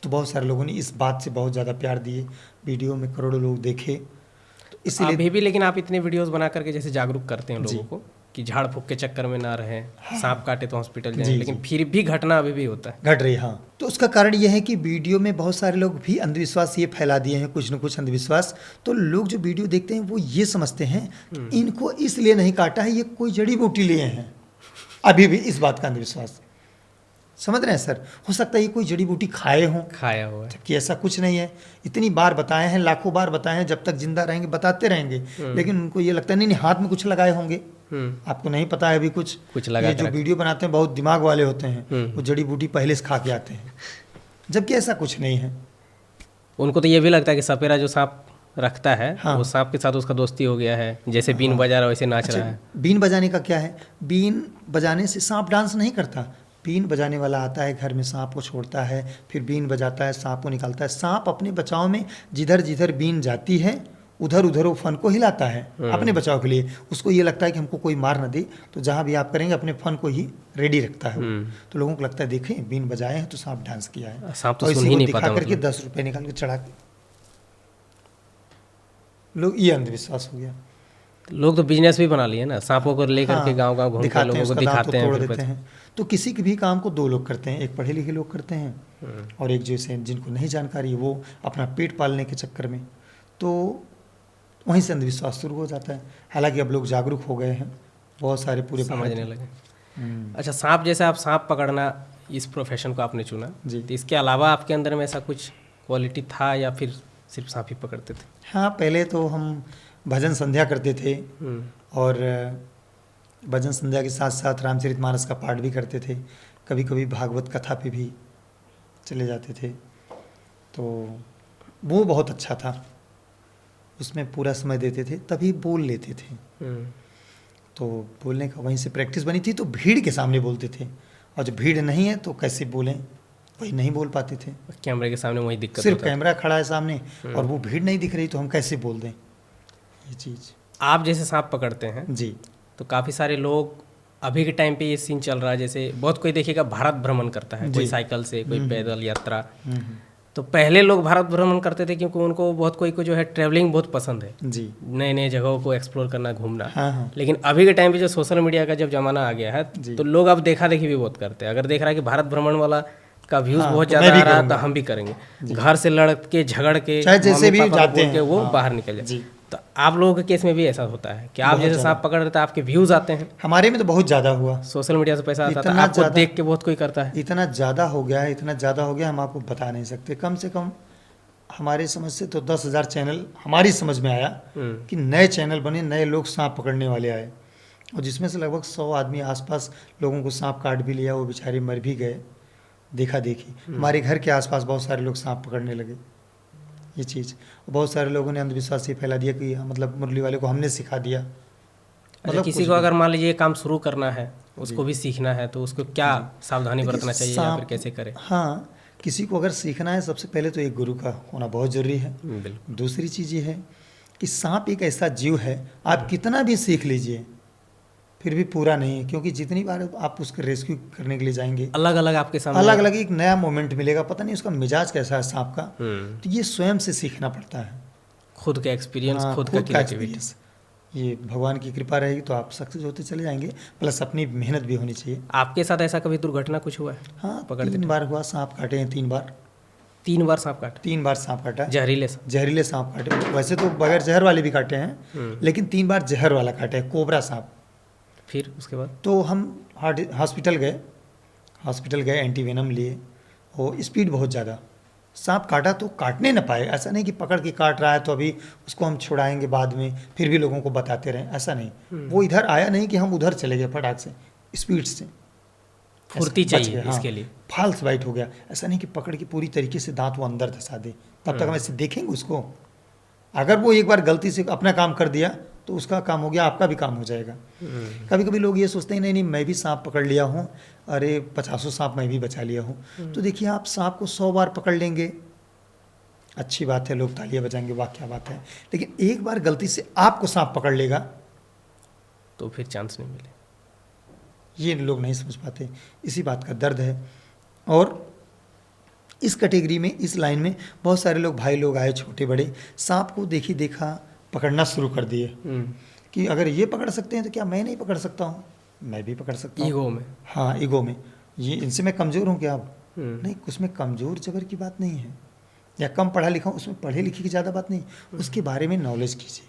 तो बहुत सारे लोगों ने इस बात से बहुत ज़्यादा प्यार दिए, वीडियो में करोड़ों लोग देखे, तो इसलिए अभी भी। लेकिन आप इतने वीडियोस बना करके जैसे जागरूक करते हैं लोगों को कि झाड़ फूक के चक्कर में ना रहें, सांप काटे तो हॉस्पिटल जाएं, लेकिन फिर भी घटना अभी भी होता है, घट रही। हाँ, तो उसका कारण यह है कि वीडियो में बहुत सारे लोग भी अंधविश्वास ये फैला दिए हैं, कुछ न कुछ अंधविश्वास। तो लोग जो वीडियो देखते हैं वो ये समझते हैं इनको इसलिए नहीं काटा है, ये कोई जड़ी बूटी लिए हैं, अभी भी इस बात का अंधविश्वास। समझ रहे हैं सर? हो सकता है ये कोई जड़ी बूटी खाए हों, खाया हुआ है। जबकि ऐसा कुछ नहीं है। इतनी बार बताए हैं, लाखों बार बताए हैं, जब तक जिंदा रहेंगे बताते रहेंगे, लेकिन उनको ये लगता है नहीं नहीं हाथ में कुछ लगाए होंगे, आपको नहीं पता है अभी कुछ लगा ये के जो वीडियो बनाते हैं बहुत दिमाग वाले होते हैं, वो जड़ी बूटी पहले से खा के आते हैं, जबकि ऐसा कुछ नहीं है। उनको तो ये भी लगता है कि सपेरा जो सांप रखता है, हाँ। वो सांप के साथ उसका दोस्ती हो गया है, जैसे बीन बजा रहा है वैसे नाच रहा है। बीन बजाने का क्या है? बीन बजाने से सांप डांस नहीं करता। बीन बजाने वाला आता है घर में, सांप को छोड़ता है, फिर बीन बजाता है, सांप को निकालता है। सांप अपने बचाव में जिधर जिधर बीन जाती है उधर उधर वो फन को हिलाता है अपने बचाव के लिए। उसको ये लगता है कि हमको कोई मार न दे, तो जहाँ भी आप करेंगे अपने फन को ही रेडी रखता है वो। तो लोगों को लगता है देखें बीन बजाए हैं तो सांप डांस किया है, सांप तो और सुन इसी ही को नहीं दिखा पाता करके मतलब। 10 रुपये निकाल के चढ़ा के लोग, ये अंधविश्वास हो गया। लोग तो बिजनेस भी बना लिए ना, सांपों को लेकर के हाँ, गांव गांव घूम के दिखाते हैं, लोगों को उसका दांत दिखाते तो हैं, तोड़ फिर देते हैं। तो किसी के भी काम को 2 लोग करते हैं, एक पढ़े लिखे लोग करते हैं और एक जैसे जिनको नहीं जानकारी है वो अपना पेट पालने के चक्कर में, तो वहीं से अंधविश्वास शुरू हो जाता है। हालांकि अब लोग जागरूक हो गए हैं, बहुत सारे पूरे समझने लगे। अच्छा, सांप जैसे आप सांप पकड़ना इस प्रोफेशन को आपने चुना जी। तो इसके अलावा आपके अंदर में ऐसा कुछ क्वालिटी था या फिर सिर्फ सांप ही पकड़ते थे? हाँ, पहले तो हम भजन संध्या करते थे और भजन संध्या के साथ साथ रामचरितमानस का पाठ भी करते थे, कभी कभी भागवत कथा पे भी चले जाते थे। तो वो बहुत अच्छा था, उसमें पूरा समय देते थे, तभी बोल लेते थे। तो बोलने का वहीं से प्रैक्टिस बनी थी। तो भीड़ के सामने बोलते थे, और जब भीड़ नहीं है तो कैसे बोलें, वही नहीं बोल पाते थे। कैमरे के सामने वही दिक्कत सिर्फ होता है। कैमरा खड़ा है सामने और वो भीड़ नहीं दिख रही, तो हम कैसे बोल दें ये चीज़। आप जैसे सांप पकड़ते हैं जी। तो काफ़ी सारे लोग अभी के टाइम पे ये सीन चल रहा है, जैसे बहुत कोई देखिएगा भारत भ्रमण करता है, कोई साइकिल से, कोई पैदल यात्रा। तो पहले लोग भारत भ्रमण करते थे क्योंकि उनको बहुत कोई को जो है ट्रैवलिंग बहुत पसंद है, जी। नए नए जगहों को एक्सप्लोर करना, घूमना। हाँ हाँ। लेकिन अभी के टाइम पे जो सोशल मीडिया का जब जमाना आ गया है जी। तो लोग अब देखा देखी भी बहुत करते हैं। अगर देख रहा है कि भारत भ्रमण वाला का व्यूज हाँ, बहुत तो ज़्यादा मैं भी आ रहा है तो करूँगा। हम भी करेंगे, घर से लड़ के झगड़ के चाहे जैसे मम्मी भी पापा को जाते बोल के हैं, वो हाँ। बाहर निकल जाए। जी। तो आप लोगों के केस में भी ऐसा होता है कि आप बहुत जैसे सांप पकड़ रहे थे, आपके व्यूज आते हैं, हमारे में तो बहुत ज़्यादा हुआ, सोशल मीडिया से पैसा आता था, इतना आपको ज़्यादा- देख के बहुत कोई करता है। इतना ज़्यादा हो गया है, इतना ज़्यादा हो गया हम आपको बता नहीं सकते। कम से कम हमारे समझ से तो 10,000 चैनल हमारी समझ में आया कि नए चैनल बने, नए लोग सांप पकड़ने वाले आए, और जिसमें से लगभग 100 आदमी आसपास लोगों को सांप काट भी लिया, वो बेचारे मर भी गए। देखा देखी हमारे घर के आसपास बहुत सारे लोग सांप पकड़ने लगे, ये चीज़। बहुत सारे लोगों ने अंधविश्वास ये फैला दिया कि मतलब मुरली वाले को हमने सिखा दिया। अच्छा, किसी कुछ को भी। अगर मान लीजिए ये काम शुरू करना है, उसको भी सीखना है, तो उसको क्या सावधानी देखिए, बरतना चाहिए या फिर सांप- कैसे करे? हाँ, किसी को अगर सीखना है सबसे पहले तो एक गुरु का होना बहुत ज़रूरी है। बिल्कुल। दूसरी चीज़ ये है कि सांप एक ऐसा जीव है, आप कितना भी सीख लीजिए फिर भी पूरा नहीं है, क्योंकि जितनी बार आप उसको रेस्क्यू करने के लिए जाएंगे अलग अलग आपके सामने अलग अलग एक नया मोमेंट मिलेगा, पता नहीं उसका मिजाज कैसा है सांप का। तो ये स्वयं से सीखना पड़ता है। खुद का एक्सपीरियंस, हाँ, खुद का क्रिएटिविटी। एक्सपीरियंस, ये भगवान की कृपा रहेगी तो आप सक्सेस होते चले जाएंगे, प्लस अपनी मेहनत भी होनी चाहिए। आपके साथ ऐसा कभी दुर्घटना कुछ हुआ है? हाँ, पकड़ते 3 बार हुआ, सांप काटे हैं 3 बार। 3 बार सांप काटे? 3 बार सांप काटा है। जहरीले सांप? जहरीले सांप काटे, वैसे तो बगैर जहर वाले भी काटे हैं, लेकिन 3 बार जहर वाला काटे है, कोबरा सांप। फिर उसके बाद? तो हम हॉस्पिटल गए, एंटीवेनम लिए, और स्पीड बहुत ज़्यादा। सांप काटा तो काटने न पाए, ऐसा नहीं कि पकड़ के काट रहा है तो अभी उसको हम छुड़ाएंगे बाद में, फिर भी लोगों को बताते रहें, ऐसा नहीं। वो इधर आया नहीं कि हम उधर चले गए फटाक से, स्पीड से। फुर्ती ऐसा बच चाहिए गए, हाँ। इसके लिए। फाल्स बाइट हो गया, ऐसा नहीं कि पकड़ के पूरी तरीके से दांत वो अंदर धंसा दे, तब तक हम ऐसे देखेंगे उसको। अगर वो एक बार गलती से अपना काम कर दिया तो उसका काम हो गया, आपका भी काम हो जाएगा। कभी कभी लोग ये सोचते हैं नहीं मैं भी सांप पकड़ लिया हूँ, अरे 50 सांप मैं भी बचा लिया हूँ। तो देखिए, आप सांप को 100 बार पकड़ लेंगे, अच्छी बात है, लोग तालियां बजाएंगे, वाह क्या बात है। लेकिन एक बार गलती से आपको सांप पकड़ लेगा तो फिर चांस नहीं मिले। ये लोग नहीं समझ पाते, इसी बात का दर्द है। और इस कैटेगरी में, इस लाइन में बहुत सारे लोग, भाई लोग आए छोटे बड़े, सांप को देखा पकड़ना शुरू कर दिए कि अगर ये पकड़ सकते हैं तो क्या मैं नहीं पकड़ सकता हूँ, मैं भी पकड़ सकता हूँ। ईगो में? हाँ, ईगो में, ये इनसे मैं कमज़ोर हूँ क्या? अब नहीं, उसमें कमज़ोर जबर की बात नहीं है, या कम पढ़ा लिखा हूँ, उसमें पढ़े लिखे की ज़्यादा बात नहीं। उसके बारे में नॉलेज कीजिए,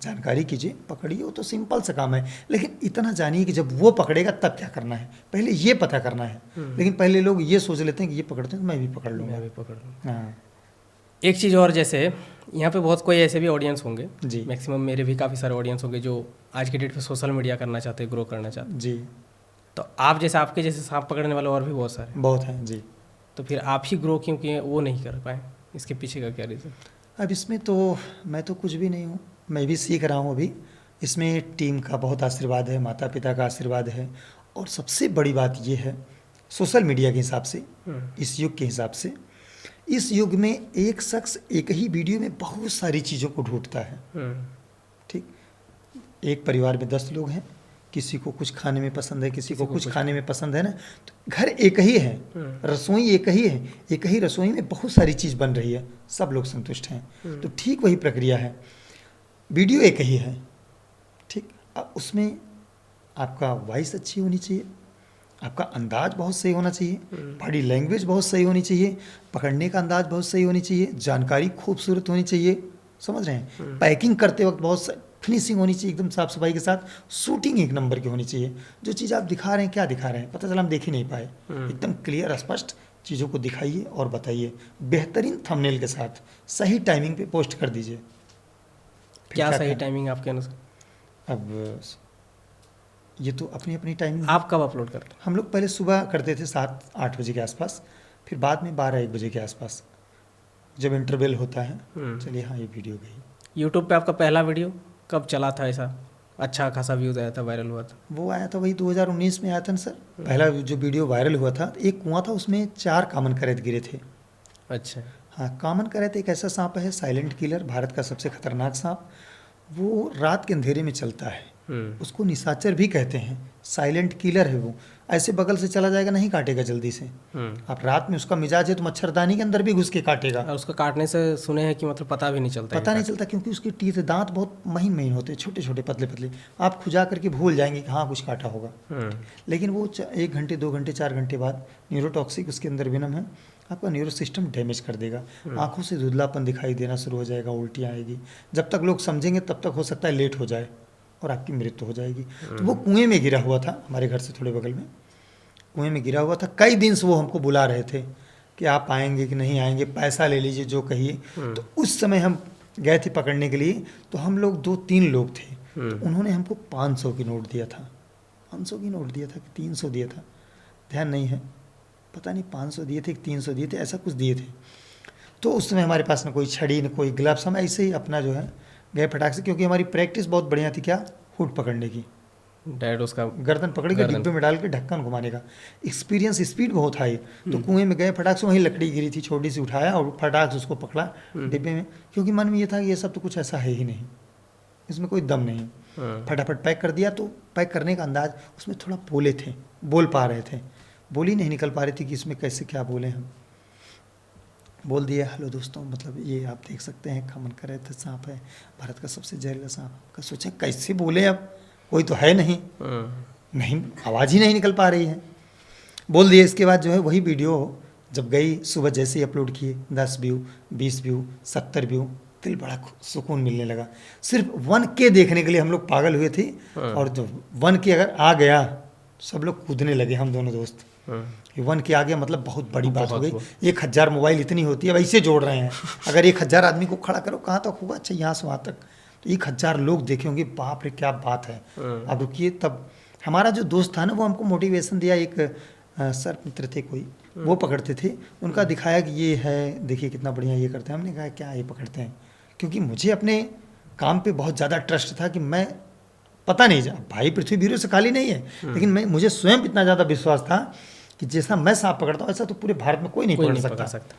जानकारी कीजिए, पकड़िए, वो तो सिंपल सा काम है। लेकिन इतना जानिए कि जब वो पकड़ेगा तब क्या करना है, पहले ये पता करना है। लेकिन पहले लोग ये सोच लेते हैं कि ये पकड़ते हैं तो मैं भी पकड़ लूँगा। मैं भी पकड़ लूँ। हाँ एक चीज़ और, जैसे यहाँ पे बहुत कोई ऐसे भी ऑडियंस होंगे, जी मैक्सिमम मेरे भी काफ़ी सारे ऑडियंस होंगे जो आज के डेट पे सोशल मीडिया करना चाहते हैं, ग्रो करना चाहते हैं। जी, तो आप जैसे, आपके जैसे सांप पकड़ने वाले और भी बहुत सारे, बहुत हैं जी। तो फिर आप ही ग्रो क्यों किए, वो नहीं कर पाए, इसके पीछे का क्या रीज़न? अब इसमें तो मैं तो कुछ भी नहीं हूँ, मैं भी सीख रहा हूँ अभी। इसमें टीम का बहुत आशीर्वाद है, माता पिता का आशीर्वाद है, और सबसे बड़ी बात ये है सोशल मीडिया के हिसाब से, इस युग के हिसाब से, इस युग में एक शख्स एक ही वीडियो में बहुत सारी चीज़ों को ढूंढता है। ठीक, एक परिवार में 10 लोग हैं, किसी को कुछ खाने में पसंद है, किसी को कुछ खाने में पसंद है ना, तो घर एक ही है, रसोई एक ही है, एक ही रसोई में बहुत सारी चीज़ बन रही है, सब लोग संतुष्ट हैं। तो ठीक वही प्रक्रिया है, वीडियो एक ही है। ठीक, अब उसमें आपका वॉइस अच्छी होनी चाहिए, आपका अंदाज बहुत सही होना चाहिए, बॉडी लैंग्वेज बहुत सही होनी चाहिए, पकड़ने का अंदाज बहुत सही होनी चाहिए, जानकारी खूबसूरत होनी चाहिए, समझ रहे हैं, पैकिंग करते वक्त बहुत फिनिशिंग होनी चाहिए, एकदम साफ सफाई के साथ, शूटिंग एक नंबर की होनी चाहिए। जो चीज़ आप दिखा रहे हैं, क्या दिखा रहे हैं, पता चला हम देख ही नहीं पाए, एकदम क्लियर स्पष्ट चीज़ों को दिखाइए और बताइए, बेहतरीन थंबनेल के साथ, सही टाइमिंग पे पोस्ट कर दीजिए। क्या सही टाइमिंग आपके अनुसार? अब ये तो अपनी अपनी टाइमिंग। आप कब अपलोड करते हैं? हम लोग पहले सुबह करते थे 7-8 बजे के आसपास, फिर बाद में 12-1 बजे के आसपास, जब इंटरवल होता है। चलिए हाँ, ये वीडियो गई। यूट्यूब पे आपका पहला वीडियो कब चला था, ऐसा अच्छा खासा व्यूज़ आया था, वायरल हुआ था? वो आया था वही 2019 में आया था ना सर, पहला जो वीडियो वायरल हुआ था। एक कुआं था, उसमें 4 कॉमन करैत गिरे थे। अच्छा। हाँ, कॉमन करैत एक ऐसा सांप है, साइलेंट किलर, भारत का सबसे खतरनाक सांप। वो रात के अंधेरे में चलता है, उसको निशाचर भी कहते हैं, साइलेंट किलर है वो। ऐसे बगल से चला जाएगा, नहीं काटेगा जल्दी से। आप रात में उसका मिजाज है तो मच्छरदानी के अंदर भी घुस के काटेगा। और उसका काटने से सुने हैं कि मतलब पता भी नहीं चलता, पता नहीं चलता, क्योंकि उसके टीथ, दांत बहुत महीन महीन होते हैं, छोटे छोटे पतले पतले, आप खुजा करके भूल जाएंगे कि हाँ कुछ काटा होगा। लेकिन वो 1 घंटे 2 घंटे 4 घंटे बाद न्यूरोटॉक्सिक उसके अंदर वेनम है, आपका न्यूरो सिस्टम डैमेज कर देगा, आंखों से धुंधलापन दिखाई देना शुरू हो जाएगा, उल्टियाँ आएगी। जब तक लोग समझेंगे तब तक हो सकता है लेट हो जाए और आपकी मृत्यु हो जाएगी। तो वो कुएं में गिरा हुआ था, हमारे घर से थोड़े बगल में कुएं में गिरा हुआ था। कई दिन से वो हमको बुला रहे थे कि आप आएंगे कि नहीं आएंगे, पैसा ले लीजिए जो कहिए। तो उस समय हम गए थे पकड़ने के लिए, तो हम लोग 2-3 लोग थे, तो उन्होंने हमको 500 की नोट दिया था, 500 की नोट दिया था कि 300 दिया था, ध्यान नहीं है, पता नहीं 500 दिए थे कि 300 दिए थे, ऐसा कुछ दिए थे। तो उस समय हमारे पास न कोई छड़ी न कोई ग्लव्स, हम ऐसे ही अपना जो है गए फटाक से, क्योंकि हमारी प्रैक्टिस बहुत बढ़िया थी, क्या, हुड पकड़ने की, डायरेक्ट उसका गर्दन पकड़ के डिब्बे में डाल के ढक्कन घुमाने का एक्सपीरियंस, स्पीड बहुत हाई। तो कुएं में गए, फटाक से वहीं लकड़ी गिरी थी छोटी सी, उठाया और फटाक से उसको पकड़ा डिब्बे में, क्योंकि मन में ये था कि ये सब तो कुछ ऐसा है ही नहीं, इसमें कोई दम नहीं। फटाफट पैक कर दिया। तो पैक करने का अंदाज, उसमें थोड़ा बोले थे, बोल पा रहे थे, बोली नहीं निकल पा रही थी कि इसमें कैसे क्या बोले। हम बोल दिया, हेलो दोस्तों, मतलब ये आप देख सकते हैं कॉमन करैत सांप है, भारत का सबसे जहरीला सांप। का सोचा कैसे बोले, अब कोई तो है नहीं, नहीं आवाज़ ही नहीं निकल पा रही है। बोल दिए। इसके बाद जो है वही वीडियो जब गई, सुबह जैसे ही अपलोड किए, 10 व्यू, 20 व्यू, 70 व्यू, दिल बड़ा सुकून मिलने लगा। सिर्फ 1K देखने के लिए हम लोग पागल हुए थे। और जब 1K अगर आ गया, सब लोग कूदने लगे, हम दोनों दोस्त। 1K आ गया मतलब बहुत बड़ी बात हो गई। 1000 मोबाइल इतनी होती है, वैसे जोड़ रहे हैं, अगर 1000 आदमी को खड़ा करो, कहाँ तक होगा, अच्छा यहाँ से वहाँ तक, तो 1000 लोग देखे होंगे, बाप रे क्या बात है। अब रुकिए, तब हमारा जो दोस्त था ना, वो हमको मोटिवेशन दिया। एक सर मित्र थे कोई, वो पकड़ते थे, उनका दिखाया कि ये है, देखिए कितना बढ़िया ये करते हैं। हमने कहा क्या ये पकड़ते हैं, क्योंकि मुझे अपने काम पे बहुत ज़्यादा ट्रस्ट था कि मैं, पता नहीं, भाई पृथ्वी वीरों से खाली नहीं है, लेकिन मुझे स्वयं इतना ज़्यादा विश्वास था कि जैसा मैं सांप पकड़ता हूँ, ऐसा तो पूरे भारत में कोई नहीं पकड़ सकता।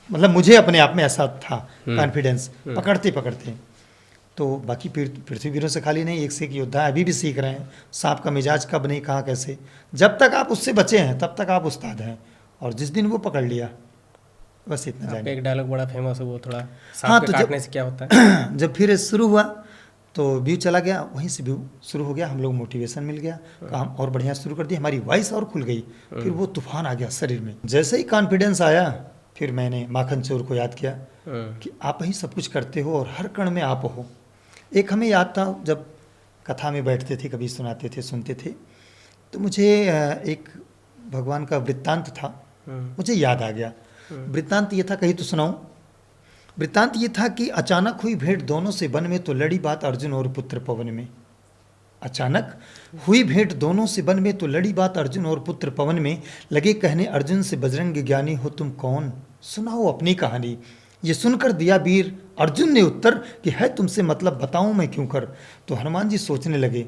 मतलब मुझे अपने आप में ऐसा था कॉन्फिडेंस, पकड़ते पकड़ते। तो बाकी पृथ्वी वीरों से खाली नहीं, एक से एक योद्धा अभी भी सीख रहे हैं सांप का मिजाज कब नहीं, कहाँ कैसे। जब तक आप उससे बचे हैं तब तक आप उस्ताद हैं, और जिस दिन वो पकड़ लिया, बस इतना जाने। एक डायलॉग बड़ा फेमस है वो, थोड़ा सांप के काटने से क्या होता है। जब फिर शुरू हुआ तो व्यू चला गया, वहीं से व्यू शुरू हो गया, हम लोग मोटिवेशन मिल गया, काम और बढ़िया शुरू कर दिया, हमारी वॉइस और खुल गई। फिर वो तूफान आ गया शरीर में। जैसे ही कॉन्फिडेंस आया, फिर मैंने माखन चोर को याद किया कि आप ही सब कुछ करते हो और हर कण में आप हो। एक हमें याद था जब कथा में बैठते थे, कभी सुनाते थे, सुनते थे, तो मुझे एक भगवान का वृत्तांत था, मुझे याद आ गया। वृत्तांत ये था, कहीं तो सुनाऊं। वृत्तांत ये था कि अचानक हुई भेंट दोनों से वन में, तो लड़ी बात अर्जुन और पुत्र पवन में। अचानक हुई भेंट दोनों से वन में, तो लड़ी बात अर्जुन और पुत्र पवन में। लगे कहने अर्जुन से बजरंग ज्ञानी हो तुम कौन, सुनाओ अपनी कहानी। ये सुनकर दिया वीर अर्जुन ने उत्तर कि है तुमसे मतलब बताऊं मैं क्यों कर। तो हनुमान जी सोचने लगे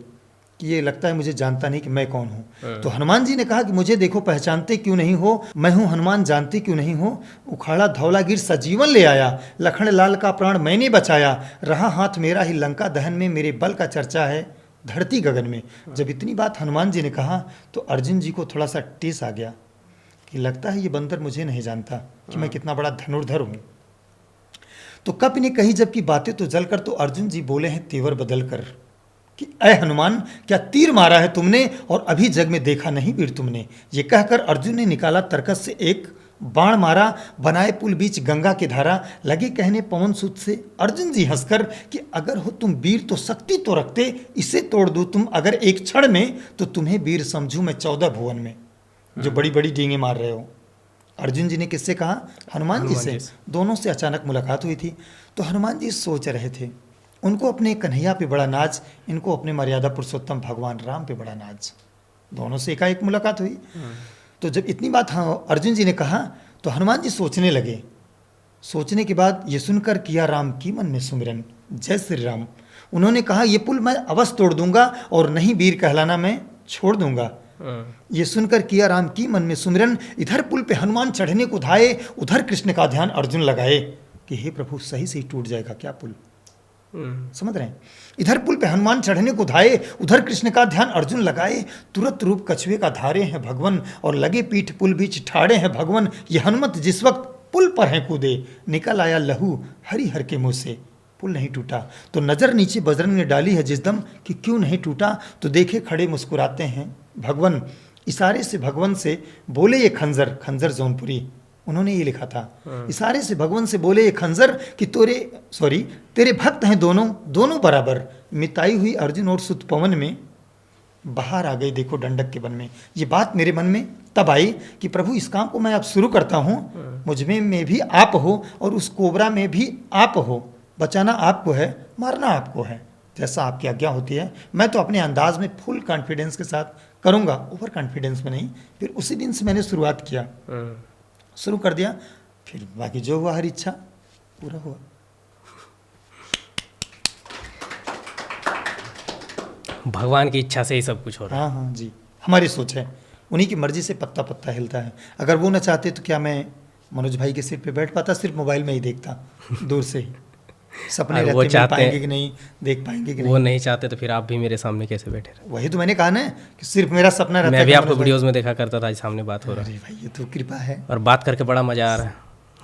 कि ये लगता है मुझे जानता नहीं कि मैं कौन हूँ। तो हनुमान जी ने कहा कि मुझे देखो पहचानते क्यों नहीं हो, मैं हूँ हनुमान जानते क्यों नहीं हो। उखाड़ा धौलागिर सजीवन ले आया, लखन लाल का प्राण मैंने बचाया। रहा हाथ मेरा ही लंका दहन में, मेरे बल का चर्चा है धरती गगन में। जब इतनी बात हनुमान जी ने कहा तो अर्जुन जी को थोड़ा सा टेस आ गया कि लगता है ये बंदर मुझे नहीं जानता कि मैं कितना बड़ा धनुर्धर हूँ। तो कपि ने कही जबकि बातें तो जल कर, तो अर्जुन जी बोले हैं तेवर बदल कर कि ऐ हनुमान क्या तीर मारा है तुमने, और अभी जग में देखा नहीं वीर तुमने। ये कहकर अर्जुन ने निकाला तरकस से एक बाण मारा, बनाए पुल बीच गंगा की धारा। लगे कहने पवन सुत से अर्जुन जी हंसकर कि अगर हो तुम वीर तो शक्ति तो रखते, इसे तोड़ दूं तुम अगर एक क्षण में, तो तुम्हें वीर समझूं मैं 14 भुवन में। जो बड़ी बड़ी डींगे मार रहे हो। अर्जुन जी ने किससे कहा? हनुमान जी से। दोनों से अचानक मुलाकात हुई थी। तो हनुमान जी सोच रहे थे, उनको अपने कन्हैया पे बड़ा नाज, इनको अपने मर्यादा पुरुषोत्तम भगवान राम पे बड़ा नाज। दोनों से एकाएक मुलाकात हुई। तो जब इतनी बात अर्जुन जी ने कहा तो हनुमान जी सोचने लगे। सोचने के बाद ये सुनकर किया राम की मन में सुमिरन, जय श्री राम। उन्होंने कहा ये पुल मैं अवश्य तोड़ दूंगा और नहीं वीर कहलाना मैं छोड़ दूंगा। ये सुनकर किया राम की मन में सुमिरन। इधर पुल पे हनुमान चढ़ने को धाये, उधर कृष्ण का ध्यान अर्जुन लगाए कि हे प्रभु सही से ही टूट जाएगा क्या पुल। समझ रहे हैं? इधर पुल पे हनुमान चढ़ने को धाये, उधर कृष्ण का ध्यान अर्जुन लगाए। तुरंत रूप कछुए का धारे हैं भगवन, और लगे पीठ पुल बीच ठाड़े हैं भगवन। ये हनुमत जिस वक्त पुल पर है कूदे, निकल आया लहू हरि हर के मुंह से। पुल नहीं टूटा तो नजर नीचे बजरंग ने डाली है जिस दम कि क्यों नहीं टूटा। तो देखे खड़े मुस्कुराते हैं भगवन, इशारे से भगवन से बोले ये खंजर, खंजर जौनपुरी उन्होंने ये लिखा था। इशारे से भगवान से बोले ये खंजर कि तेरे भक्त हैं दोनों दोनों बराबर। मिताई हुई अर्जुन और सुत पवन में, बाहर आ गई देखो डंडक के वन में। ये बात मेरे मन में तब आई कि प्रभु इस काम को मैं अब शुरू करता हूँ। मुझमें में भी आप हो और उस कोबरा में भी आप हो। बचाना आपको है, मारना आपको है, जैसा आपकी आज्ञा होती है। मैं तो अपने अंदाज में फुल कॉन्फिडेंस के साथ करूँगा, ओवर कॉन्फिडेंस में नहीं। फिर उसी दिन से मैंने शुरुआत किया, शुरू कर दिया। फिर बाकी जो हुआ हर इच्छा पूरा हुआ। भगवान की इच्छा से ही सब कुछ हो रहा है। हाँ हाँ जी, हमारी सोच है, उन्हीं की मर्जी से पत्ता पत्ता हिलता है। अगर वो ना चाहते तो क्या मैं मनोज भाई के सिर पे बैठ पाता? सिर्फ मोबाइल में ही देखता दूर से ही। सपने रहते वो मिल पाएंगे कि नहीं, देख पाएंगे कि नहीं। वो नहीं चाहते तो फिर आप भी मेरे सामने कैसे बैठे रहे? वही तो मैंने कहा ना कि सिर्फ मेरा सपना रहता है। मैं भी आपको वीडियोस में देखा करता था, सामने बात हो रहा है। अरे भाई ये तो कृपा है, और बात करके बड़ा मजा आ रहा है।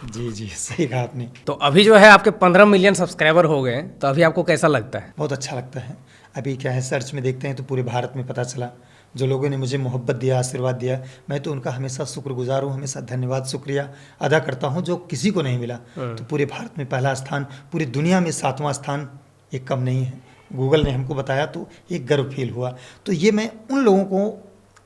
जी जी सही कहा आपने। तो अभी जो है आपके 15 मिलियन सब्सक्राइबर हो गए, तो अभी आपको कैसा लगता है? बहुत अच्छा लगता है। अभी क्या है, सर्च में देखते हैं तो पूरे भारत में पता चला। जो लोगों ने मुझे मोहब्बत दिया, आशीर्वाद दिया, मैं तो उनका हमेशा शुक्रगुजार हूँ, हमेशा धन्यवाद शुक्रिया अदा करता हूँ। जो किसी को नहीं मिला, तो पूरे भारत में पहला स्थान, पूरी दुनिया में 7वां स्थान, एक कम नहीं है। गूगल ने हमको बताया तो एक गर्व फील हुआ। तो ये मैं उन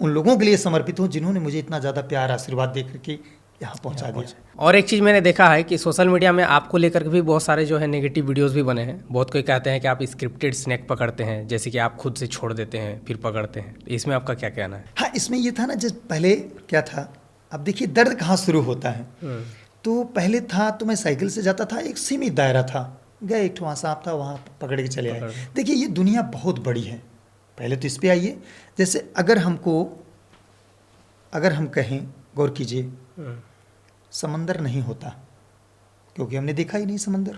लोगों के लिए समर्पित हूँ जिन्होंने मुझे इतना ज़्यादा प्यार आशीर्वाद दे करके यहाँ पहुँचा दिया। और एक चीज़ मैंने देखा है कि सोशल मीडिया में आपको लेकर के भी बहुत सारे जो है नेगेटिव वीडियोस भी बने हैं। बहुत कोई कहते हैं कि आप स्क्रिप्टेड स्नैक पकड़ते हैं, जैसे कि आप खुद से छोड़ देते हैं फिर पकड़ते हैं। इसमें आपका क्या कहना है? हाँ, इसमें ये था ना, जब पहले क्या था, अब देखिए दर्द कहाँ शुरू होता है। तो पहले था तो मैं साइकिल से जाता था, एक सीमित दायरा था, गए एक वहाँ सांप था, वहाँ पकड़ के चले आए। देखिए ये दुनिया बहुत बड़ी है। पहले तो इस पर आइए, जैसे अगर हम कहें, गौर कीजिए, समंदर नहीं होता क्योंकि हमने देखा ही नहीं समंदर।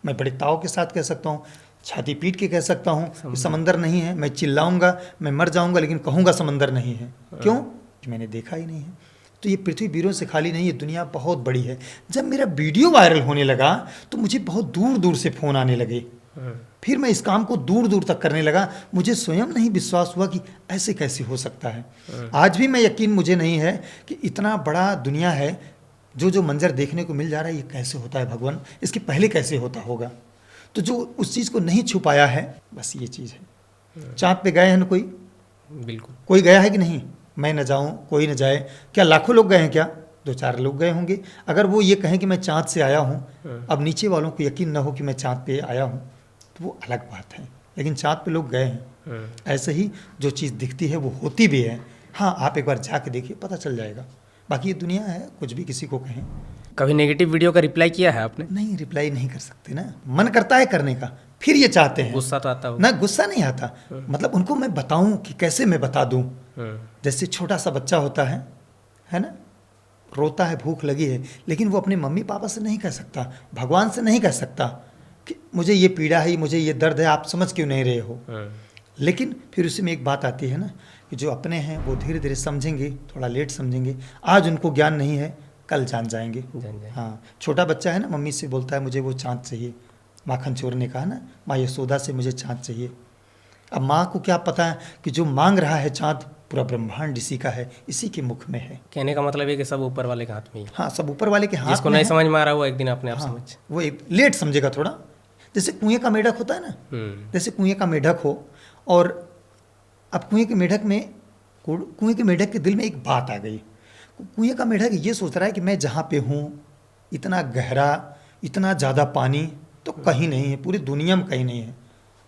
मैं बड़े ताव के साथ कह सकता हूँ, छाती पीट के कह सकता हूँ समंदर नहीं है। मैं चिल्लाऊंगा, मैं मर जाऊंगा, लेकिन कहूँगा समंदर नहीं है। क्यों? कि मैंने देखा ही नहीं है। तो ये पृथ्वी वीरों से खाली नहीं है, दुनिया बहुत बड़ी है। जब मेरा वीडियो वायरल होने लगा तो मुझे बहुत दूर दूर से फ़ोन आने लगे। फिर मैं इस काम को दूर दूर तक करने लगा। मुझे स्वयं नहीं विश्वास हुआ कि ऐसे कैसे हो सकता है। आज भी मैं यकीन मुझे नहीं है कि इतना बड़ा दुनिया है, जो मंजर देखने को मिल जा रहा है, ये कैसे होता है भगवान, इसके पहले कैसे होता होगा। तो जो उस चीज़ को नहीं छुपाया है, बस ये चीज़ है। चाँद पे गए हैं ना बिल्कुल। कोई गया है कि नहीं? मैं न जाऊं, कोई न जाए, क्या लाखों लोग गए हैं? क्या 2-4 लोग गए होंगे। अगर वो ये कहें कि मैं चाँद से आया हूँ, अब नीचे वालों को यकीन न हो कि मैं चाँद पे आया हूँ, तो वो अलग बात है, लेकिन चाँद पे लोग गए हैं। ऐसे ही जो चीज़ दिखती है वो होती भी है। हाँ, आप एक बार जाके देखिए, पता चल जाएगा। बाकी ये दुनिया है, कुछ भी किसी को कहें। कभी नेगेटिव वीडियो का रिप्लाई किया है आपने? नहीं, रिप्लाई नहीं कर सकते ना, मन करता है करने का, फिर ये चाहते हैं। गुस्सा तो आता होगा ना? गुस्सा नहीं आता, मतलब उनको मैं बताऊं कि कैसे मैं बता दूं। जैसे छोटा सा बच्चा होता है ना, रोता है, भूख लगी है, लेकिन वो अपने मम्मी पापा से नहीं कह सकता, भगवान से नहीं कह सकता कि मुझे ये पीड़ा है, मुझे ये दर्द है, आप समझ क्यों नहीं रहे हो। लेकिन फिर उसी में एक बात आती है ना कि जो अपने हैं वो धीरे धीरे समझेंगे, थोड़ा लेट समझेंगे। आज उनको ज्ञान नहीं है, कल जान जाएंगे। हाँ, छोटा बच्चा है ना, मम्मी से बोलता है मुझे वो चाँद चाहिए। माखन चोर ने कहा ना, माँ यशोदा से मुझे चाँद चाहिए। अब माँ को क्या पता है कि जो मांग रहा है चाँद, पूरा ब्रह्मांड इसी का है, इसी के मुख में है। कहने का मतलब है कि सब ऊपर वाले के हाथ में ही। हाँ, सब ऊपर वाले के हाथ में। जिसको नहीं समझ में आ रहा वो एक दिन अपने आप हाँ, समझ, वो एक लेट समझेगा थोड़ा। जैसे कुएं का मेढक होता है ना, जैसे कुएं का मेढक हो, और अब कुएं के मेढक के दिल में एक बात आ गई। कुएं का मेढक ये सोच रहा है कि मैं जहाँ पे हूँ, इतना गहरा, इतना ज़्यादा पानी तो कहीं नहीं है, पूरी दुनिया में कहीं नहीं है।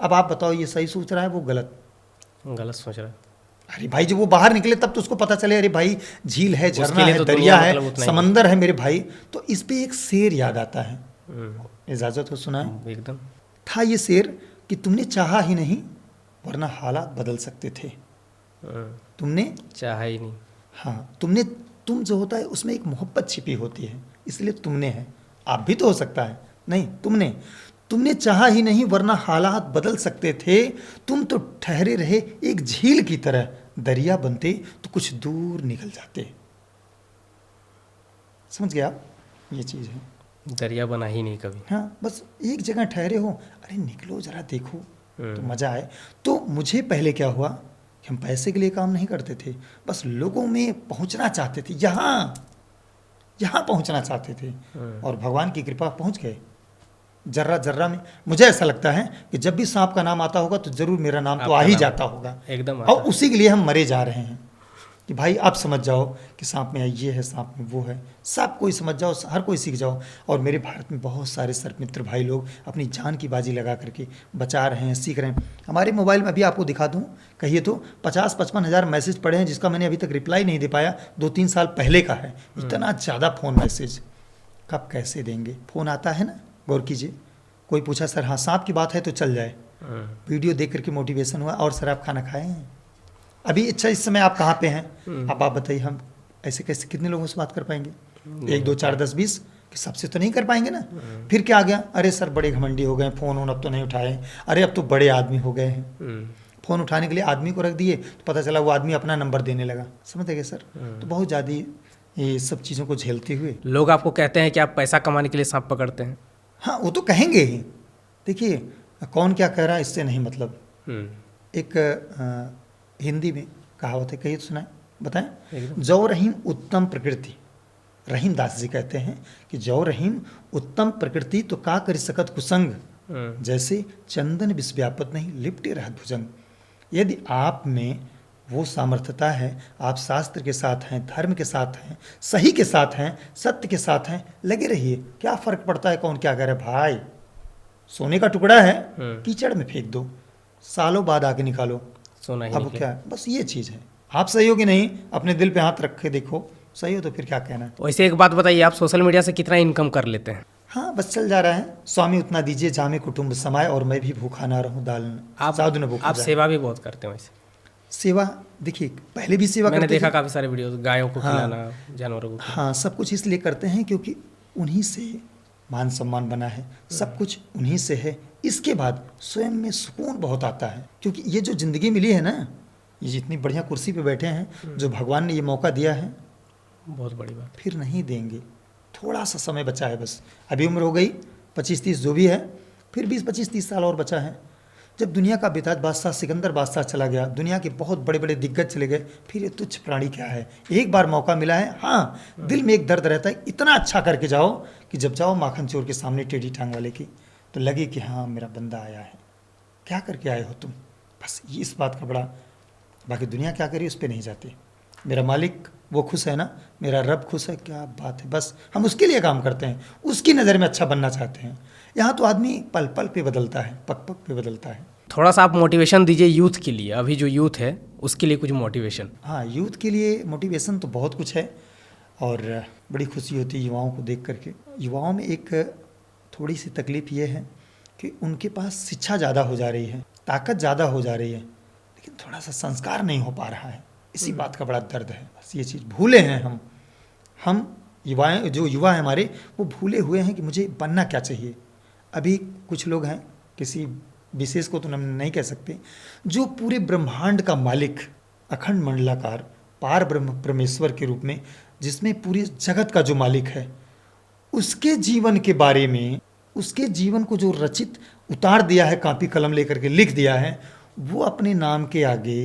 अब आप बताओ, ये सही सोच रहा है वो गलत सोच रहा है? अरे भाई, जब वो बाहर निकले तब तो उसको पता चले, अरे भाई झील है, झरना है, तो दरिया है, मतलब समंदर है मेरे भाई। तो इस पे एक शेर याद आता है, इजाजत हो सुना है? एकदम था ये शेर कि तुमने चाहा ही नहीं वरना हालात बदल सकते थे। तुमने चाहा ही नहीं। हाँ, तुम जो होता है उसमें एक मोहब्बत छिपी होती है, इसलिए तुमने है। आप भी तो हो सकता है, नहीं, तुमने चाहा ही नहीं वरना हालात बदल सकते थे। तुम तो ठहरे रहे एक झील की तरह, दरिया बनते तो कुछ दूर निकल जाते। समझ गए आप? ये चीज़ है, दरिया बना ही नहीं कभी। हाँ, बस एक जगह ठहरे हो, अरे निकलो जरा, देखो तो मज़ा आए। तो मुझे पहले क्या हुआ कि हम पैसे के लिए काम नहीं करते थे, बस लोगों में पहुंचना चाहते थे, यहाँ पहुंचना चाहते थे, और भगवान की कृपा पहुंच गए। जर्रा जर्रा में मुझे ऐसा लगता है कि जब भी सांप का नाम आता होगा तो जरूर मेरा नाम तो आ ही जाता होगा, एकदम। और उसी के लिए हम मरे जा रहे हैं कि भाई आप समझ जाओ कि सांप में ये है, सांप में वो है, सब कोई समझ जाओ, हर कोई सीख जाओ। और मेरे भारत में बहुत सारे सर्पमित्र भाई लोग अपनी जान की बाजी लगा करके बचा रहे हैं, सीख रहे हैं। हमारे मोबाइल में अभी आपको दिखा दूँ, कहिए तो 50-55 हज़ार मैसेज पड़े हैं, जिसका मैंने अभी तक रिप्लाई नहीं दे पाया। 2-3 साल पहले का है, इतना ज़्यादा फ़ोन मैसेज कब कैसे देंगे। फ़ोन आता है ना, गौर कीजिए, कोई पूछा सर हाँ सांप की बात है तो चल जाए, वीडियो देख करके मोटिवेशन हुआ, और सर आप खाना खाए हैं अभी? अच्छा, इस समय आप कहाँ पे हैं? अब आप बताइए, हम ऐसे कैसे कितने लोगों से बात कर पाएंगे? 1, 2, 4, 10, 20 कि सबसे तो नहीं कर पाएंगे ना। फिर क्या आ गया, अरे सर बड़े घमंडी हो गए, फ़ोन अब तो नहीं उठाए, अरे अब तो बड़े आदमी हो गए हैं। फ़ोन उठाने के लिए आदमी को रख दिए तो पता चला वो आदमी अपना नंबर देने लगा। समझ गए सर? तो बहुत ज़्यादा ये सब चीज़ों को झेलते हुए लोग आपको कहते हैं कि आप पैसा कमाने के लिए सांप पकड़ते हैं। हाँ, वो तो कहेंगे ही। देखिए, कौन क्या कह रहा है इससे नहीं मतलब। एक हिंदी में कहावत है, कहिए तो सुनाए, बताएं। जौ रहीम उत्तम प्रकृति, रहीम दास जी कहते हैं कि जौ रहीम उत्तम प्रकृति तो का कर सकत कुसंग, जैसे चंदन विष व्यापत नहीं लिपटे रहत भुजंग। यदि आप में वो सामर्थ्यता है, आप शास्त्र के साथ हैं, धर्म के साथ हैं, सही के साथ हैं, सत्य के साथ हैं, लगे रहिए। क्या फ़र्क पड़ता है कौन क्या कह रहा है? भाई सोने का टुकड़ा है, कीचड़ में फेंक दो, सालों बाद आके निकालो, सोना ही अब क्या है? बस ये चीज़ है। आप सही हो कि नहीं, अपने दिल पे हाथ रख के देखो, सही हो तो फिर क्या कहना है। वैसे एक बात बताइए, आप सोशल मीडिया से कितना इनकम कर लेते हैं? हाँ, बस चल जा रहा है। स्वामी उतना दीजिए जामे कुटुंब समाए, और मैं भी भूखा ना रहूं दाल साधु न भूखा। आप सेवा भी बहुत करते हैं वैसे। सेवा देखिए, पहले भी सेवा मैंने करते देखा थे। काफ़ी सारे वीडियोस, गायों को खिलाना, जानवरों को खिलाना। हाँ, सब कुछ इसलिए करते हैं क्योंकि उन्हीं से मान सम्मान बना है, सब कुछ उन्हीं से है। इसके बाद स्वयं में सुकून बहुत आता है, क्योंकि ये जो ज़िंदगी मिली है ना, ये जितनी बढ़िया कुर्सी पे बैठे हैं, जो भगवान ने ये मौका दिया है, बहुत बड़ी बात। फिर नहीं देंगे। थोड़ा सा समय बचा है बस, अभी उम्र हो गई 25-30 जो भी है, फिर 20-25-30 साल और बचा है। जब दुनिया का बेताज बादशाह सिकंदर बादशाह चला गया, दुनिया के बहुत बड़े बड़े दिग्गज चले गए, फिर ये तुच्छ प्राणी क्या है। एक बार मौका मिला है। हाँ, दिल में एक दर्द रहता है, इतना अच्छा करके जाओ कि जब जाओ माखन चोर के सामने टेढ़ी टांग वाले की, तो लगे कि हाँ मेरा बंदा आया है। क्या करके आए हो तुम, बस ये इस बात का बड़ा, बाकी दुनिया क्या करी उस पर नहीं जाते। मेरा मालिक वो खुश है ना, मेरा रब खुश है, क्या बात है, बस हम उसके लिए काम करते हैं, उसकी नज़र में अच्छा बनना चाहते हैं। यहाँ तो आदमी पल पल पे बदलता है, पक पक पे बदलता है। थोड़ा सा आप मोटिवेशन दीजिए यूथ के लिए, अभी जो यूथ है उसके लिए कुछ मोटिवेशन। हाँ, यूथ के लिए मोटिवेशन तो बहुत कुछ है और बड़ी खुशी होती है युवाओं को देख करके। युवाओं में एक थोड़ी सी तकलीफ़ ये है कि उनके पास शिक्षा ज़्यादा हो जा रही है, ताकत ज़्यादा हो जा रही है, लेकिन थोड़ा सा संस्कार नहीं हो पा रहा है। इसी बात का बड़ा दर्द है, बस ये चीज़ भूले हैं हम युवाएं, जो युवा हैं हमारे, वो भूले हुए हैं कि मुझे बनना क्या चाहिए। अभी कुछ लोग हैं, किसी विशेष को तो हम नहीं कह सकते, जो पूरे ब्रह्मांड का मालिक, अखंड मंडलाकार पार ब्रह्म परमेश्वर के रूप में, जिसमें पूरे जगत का जो मालिक है, उसके जीवन के बारे में, उसके जीवन को जो रचित उतार दिया है, कापी कलम लेकर के लिख दिया है, वो अपने नाम के आगे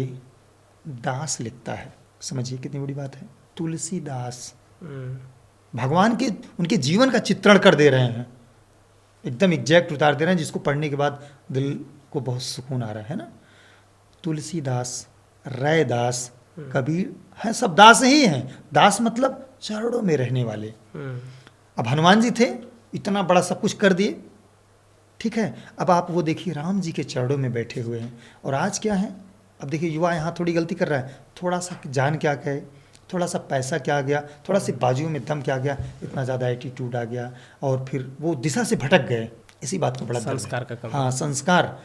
दास लिखता है। समझिए कितनी बड़ी बात है, तुलसीदास। भगवान के उनके जीवन का चित्रण कर दे रहे हैं, एकदम एग्जैक्ट उतार दे रहे हैं, जिसको पढ़ने के बाद दिल को बहुत सुकून आ रहा है ना। तुलसीदास, रैदास, कबीर हैं, सब दास ही हैं। दास मतलब चरणों में रहने वाले। अब हनुमान जी थे, इतना बड़ा सब कुछ कर दिए, ठीक है। अब आप वो देखिए, राम जी के चरणों में बैठे हुए हैं। और आज क्या है, अब देखिए युवा यहाँ थोड़ी गलती कर रहा है, थोड़ा सा जान क्या कहे, थोड़ा सा पैसा क्या आ गया, थोड़ा सी बाजुओं में दम क्या आ गया, इतना ज़्यादा एटीट्यूड आ गया और फिर वो दिशा से भटक गए। इसी बात को बड़ा संस्कार का कम। हाँ, संस्कार।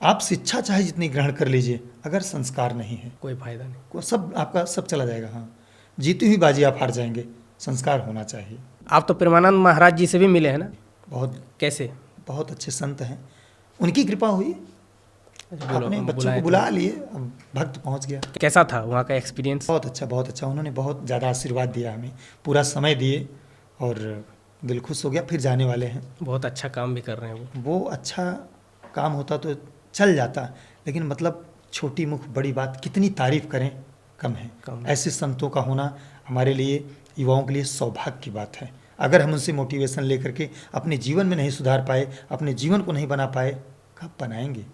आप शिक्षा चाहे जितनी ग्रहण कर लीजिए, अगर संस्कार नहीं है कोई फायदा नहीं, को सब आपका सब चला जाएगा। हाँ, जीती हुई बाजी आप हार जाएंगे। संस्कार होना चाहिए। आप तो प्रेमानंद महाराज जी से भी मिले हैं ना? बहुत, कैसे? बहुत अच्छे संत हैं, उनकी कृपा हुई, अपने बच्चों को बुला लिए, भक्त पहुंच गया। कैसा था वहाँ का एक्सपीरियंस? बहुत अच्छा, बहुत अच्छा। उन्होंने बहुत ज़्यादा आशीर्वाद दिया हमें, पूरा समय दिए और दिल खुश हो गया। फिर जाने वाले हैं। बहुत अच्छा काम भी कर रहे हैं वो अच्छा काम होता तो चल जाता, लेकिन मतलब छोटी मुख बड़ी बात, कितनी तारीफ करें कम है। ऐसे संतों का होना हमारे लिए, युवाओं के लिए सौभाग्य की बात है। अगर हम उनसे मोटिवेशन लेकर के अपने जीवन में नहीं सुधार पाए, अपने जीवन को नहीं बना पाए, कब बनाएंगे?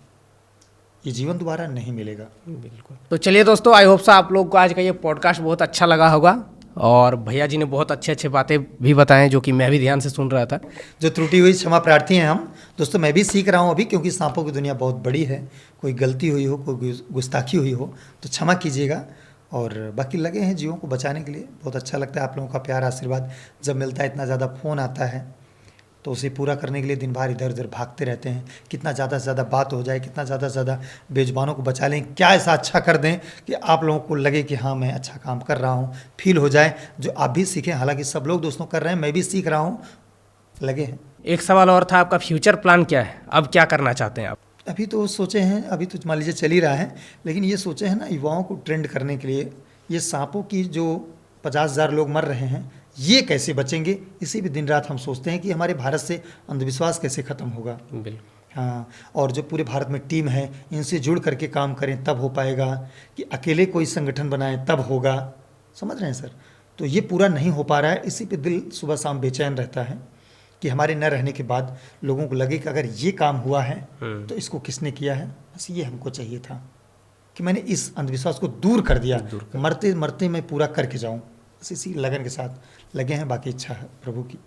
ये जीवन दोबारा नहीं मिलेगा। बिल्कुल। तो चलिए दोस्तों, आई होप सा आप लोग को आज का ये पॉडकास्ट बहुत अच्छा लगा होगा और भैया जी ने बहुत अच्छे अच्छे बातें भी बताएं, जो कि मैं भी ध्यान से सुन रहा था। जो त्रुटि हुई क्षमा प्रार्थी हैं हम दोस्तों। मैं भी सीख रहा हूँ अभी, क्योंकि सांपों की दुनिया बहुत बड़ी है। कोई गलती हुई हो, कोई गुस्ताखी हुई हो तो क्षमा कीजिएगा। और बाकी लगे हैं जीवों को बचाने के लिए। बहुत अच्छा लगता है आप लोगों का प्यार आशीर्वाद जब मिलता है। इतना ज़्यादा फ़ोन आता है तो उसे पूरा करने के लिए दिन भर इधर उधर भागते रहते हैं। कितना ज़्यादा से ज़्यादा बात हो जाए, कितना ज़्यादा से ज़्यादा बेजुबानों को बचा लें, क्या ऐसा अच्छा कर दें कि आप लोगों को लगे कि हाँ मैं अच्छा काम कर रहा हूँ, फील हो जाए, जो आप भी सीखें। हालांकि सब लोग दोस्तों कर रहे हैं, मैं भी सीख रहा हूँ, लगे हैं। एक सवाल और था, आपका फ्यूचर प्लान क्या है? अब क्या करना चाहते हैं आप? अभी तो सोचे हैं, अभी तो मान लीजिए चल ही रहा है, लेकिन ये सोचे हैं ना युवाओं को ट्रेंड करने के लिए, ये सांपों की जो 50,000 लोग मर रहे हैं, ये कैसे बचेंगे, इसी भी दिन रात हम सोचते हैं कि हमारे भारत से अंधविश्वास कैसे ख़त्म होगा। बिल्कुल। हाँ, और जो पूरे भारत में टीम है, इनसे जुड़ करके काम करें तब हो पाएगा, कि अकेले कोई संगठन बनाएं तब होगा। समझ रहे हैं सर? तो ये पूरा नहीं हो पा रहा है, इसी पे दिल सुबह शाम बेचैन रहता है कि हमारे न रहने के बाद लोगों को लगे कि अगर ये काम हुआ है तो इसको किसने किया है। बस ये हमको चाहिए था कि मैंने इस अंधविश्वास को दूर कर दिया, मरते मरते मैं पूरा करके जाऊँ। बस इसी लगन के साथ लगे हैं। बाकी इच्छा है प्रभु की,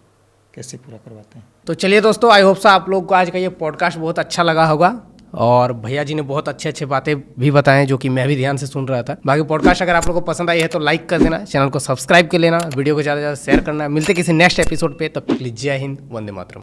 कैसे पूरा करवाते हैं। तो चलिए दोस्तों, आई होप सा आप लोग को आज का ये पॉडकास्ट बहुत अच्छा लगा होगा और भैया जी ने बहुत अच्छे अच्छे बातें भी बताएं, जो कि मैं भी ध्यान से सुन रहा था। बाकी पॉडकास्ट अगर आप लोगों को पसंद आई है तो लाइक कर देना, चैनल को सब्सक्राइब कर लेना, वीडियो को ज़्यादा से ज़्यादा शेयर करना। मिलते किसी नेक्स्ट एपिसोड पे, तब तक के लिए जय हिंद, वंदे मातरम।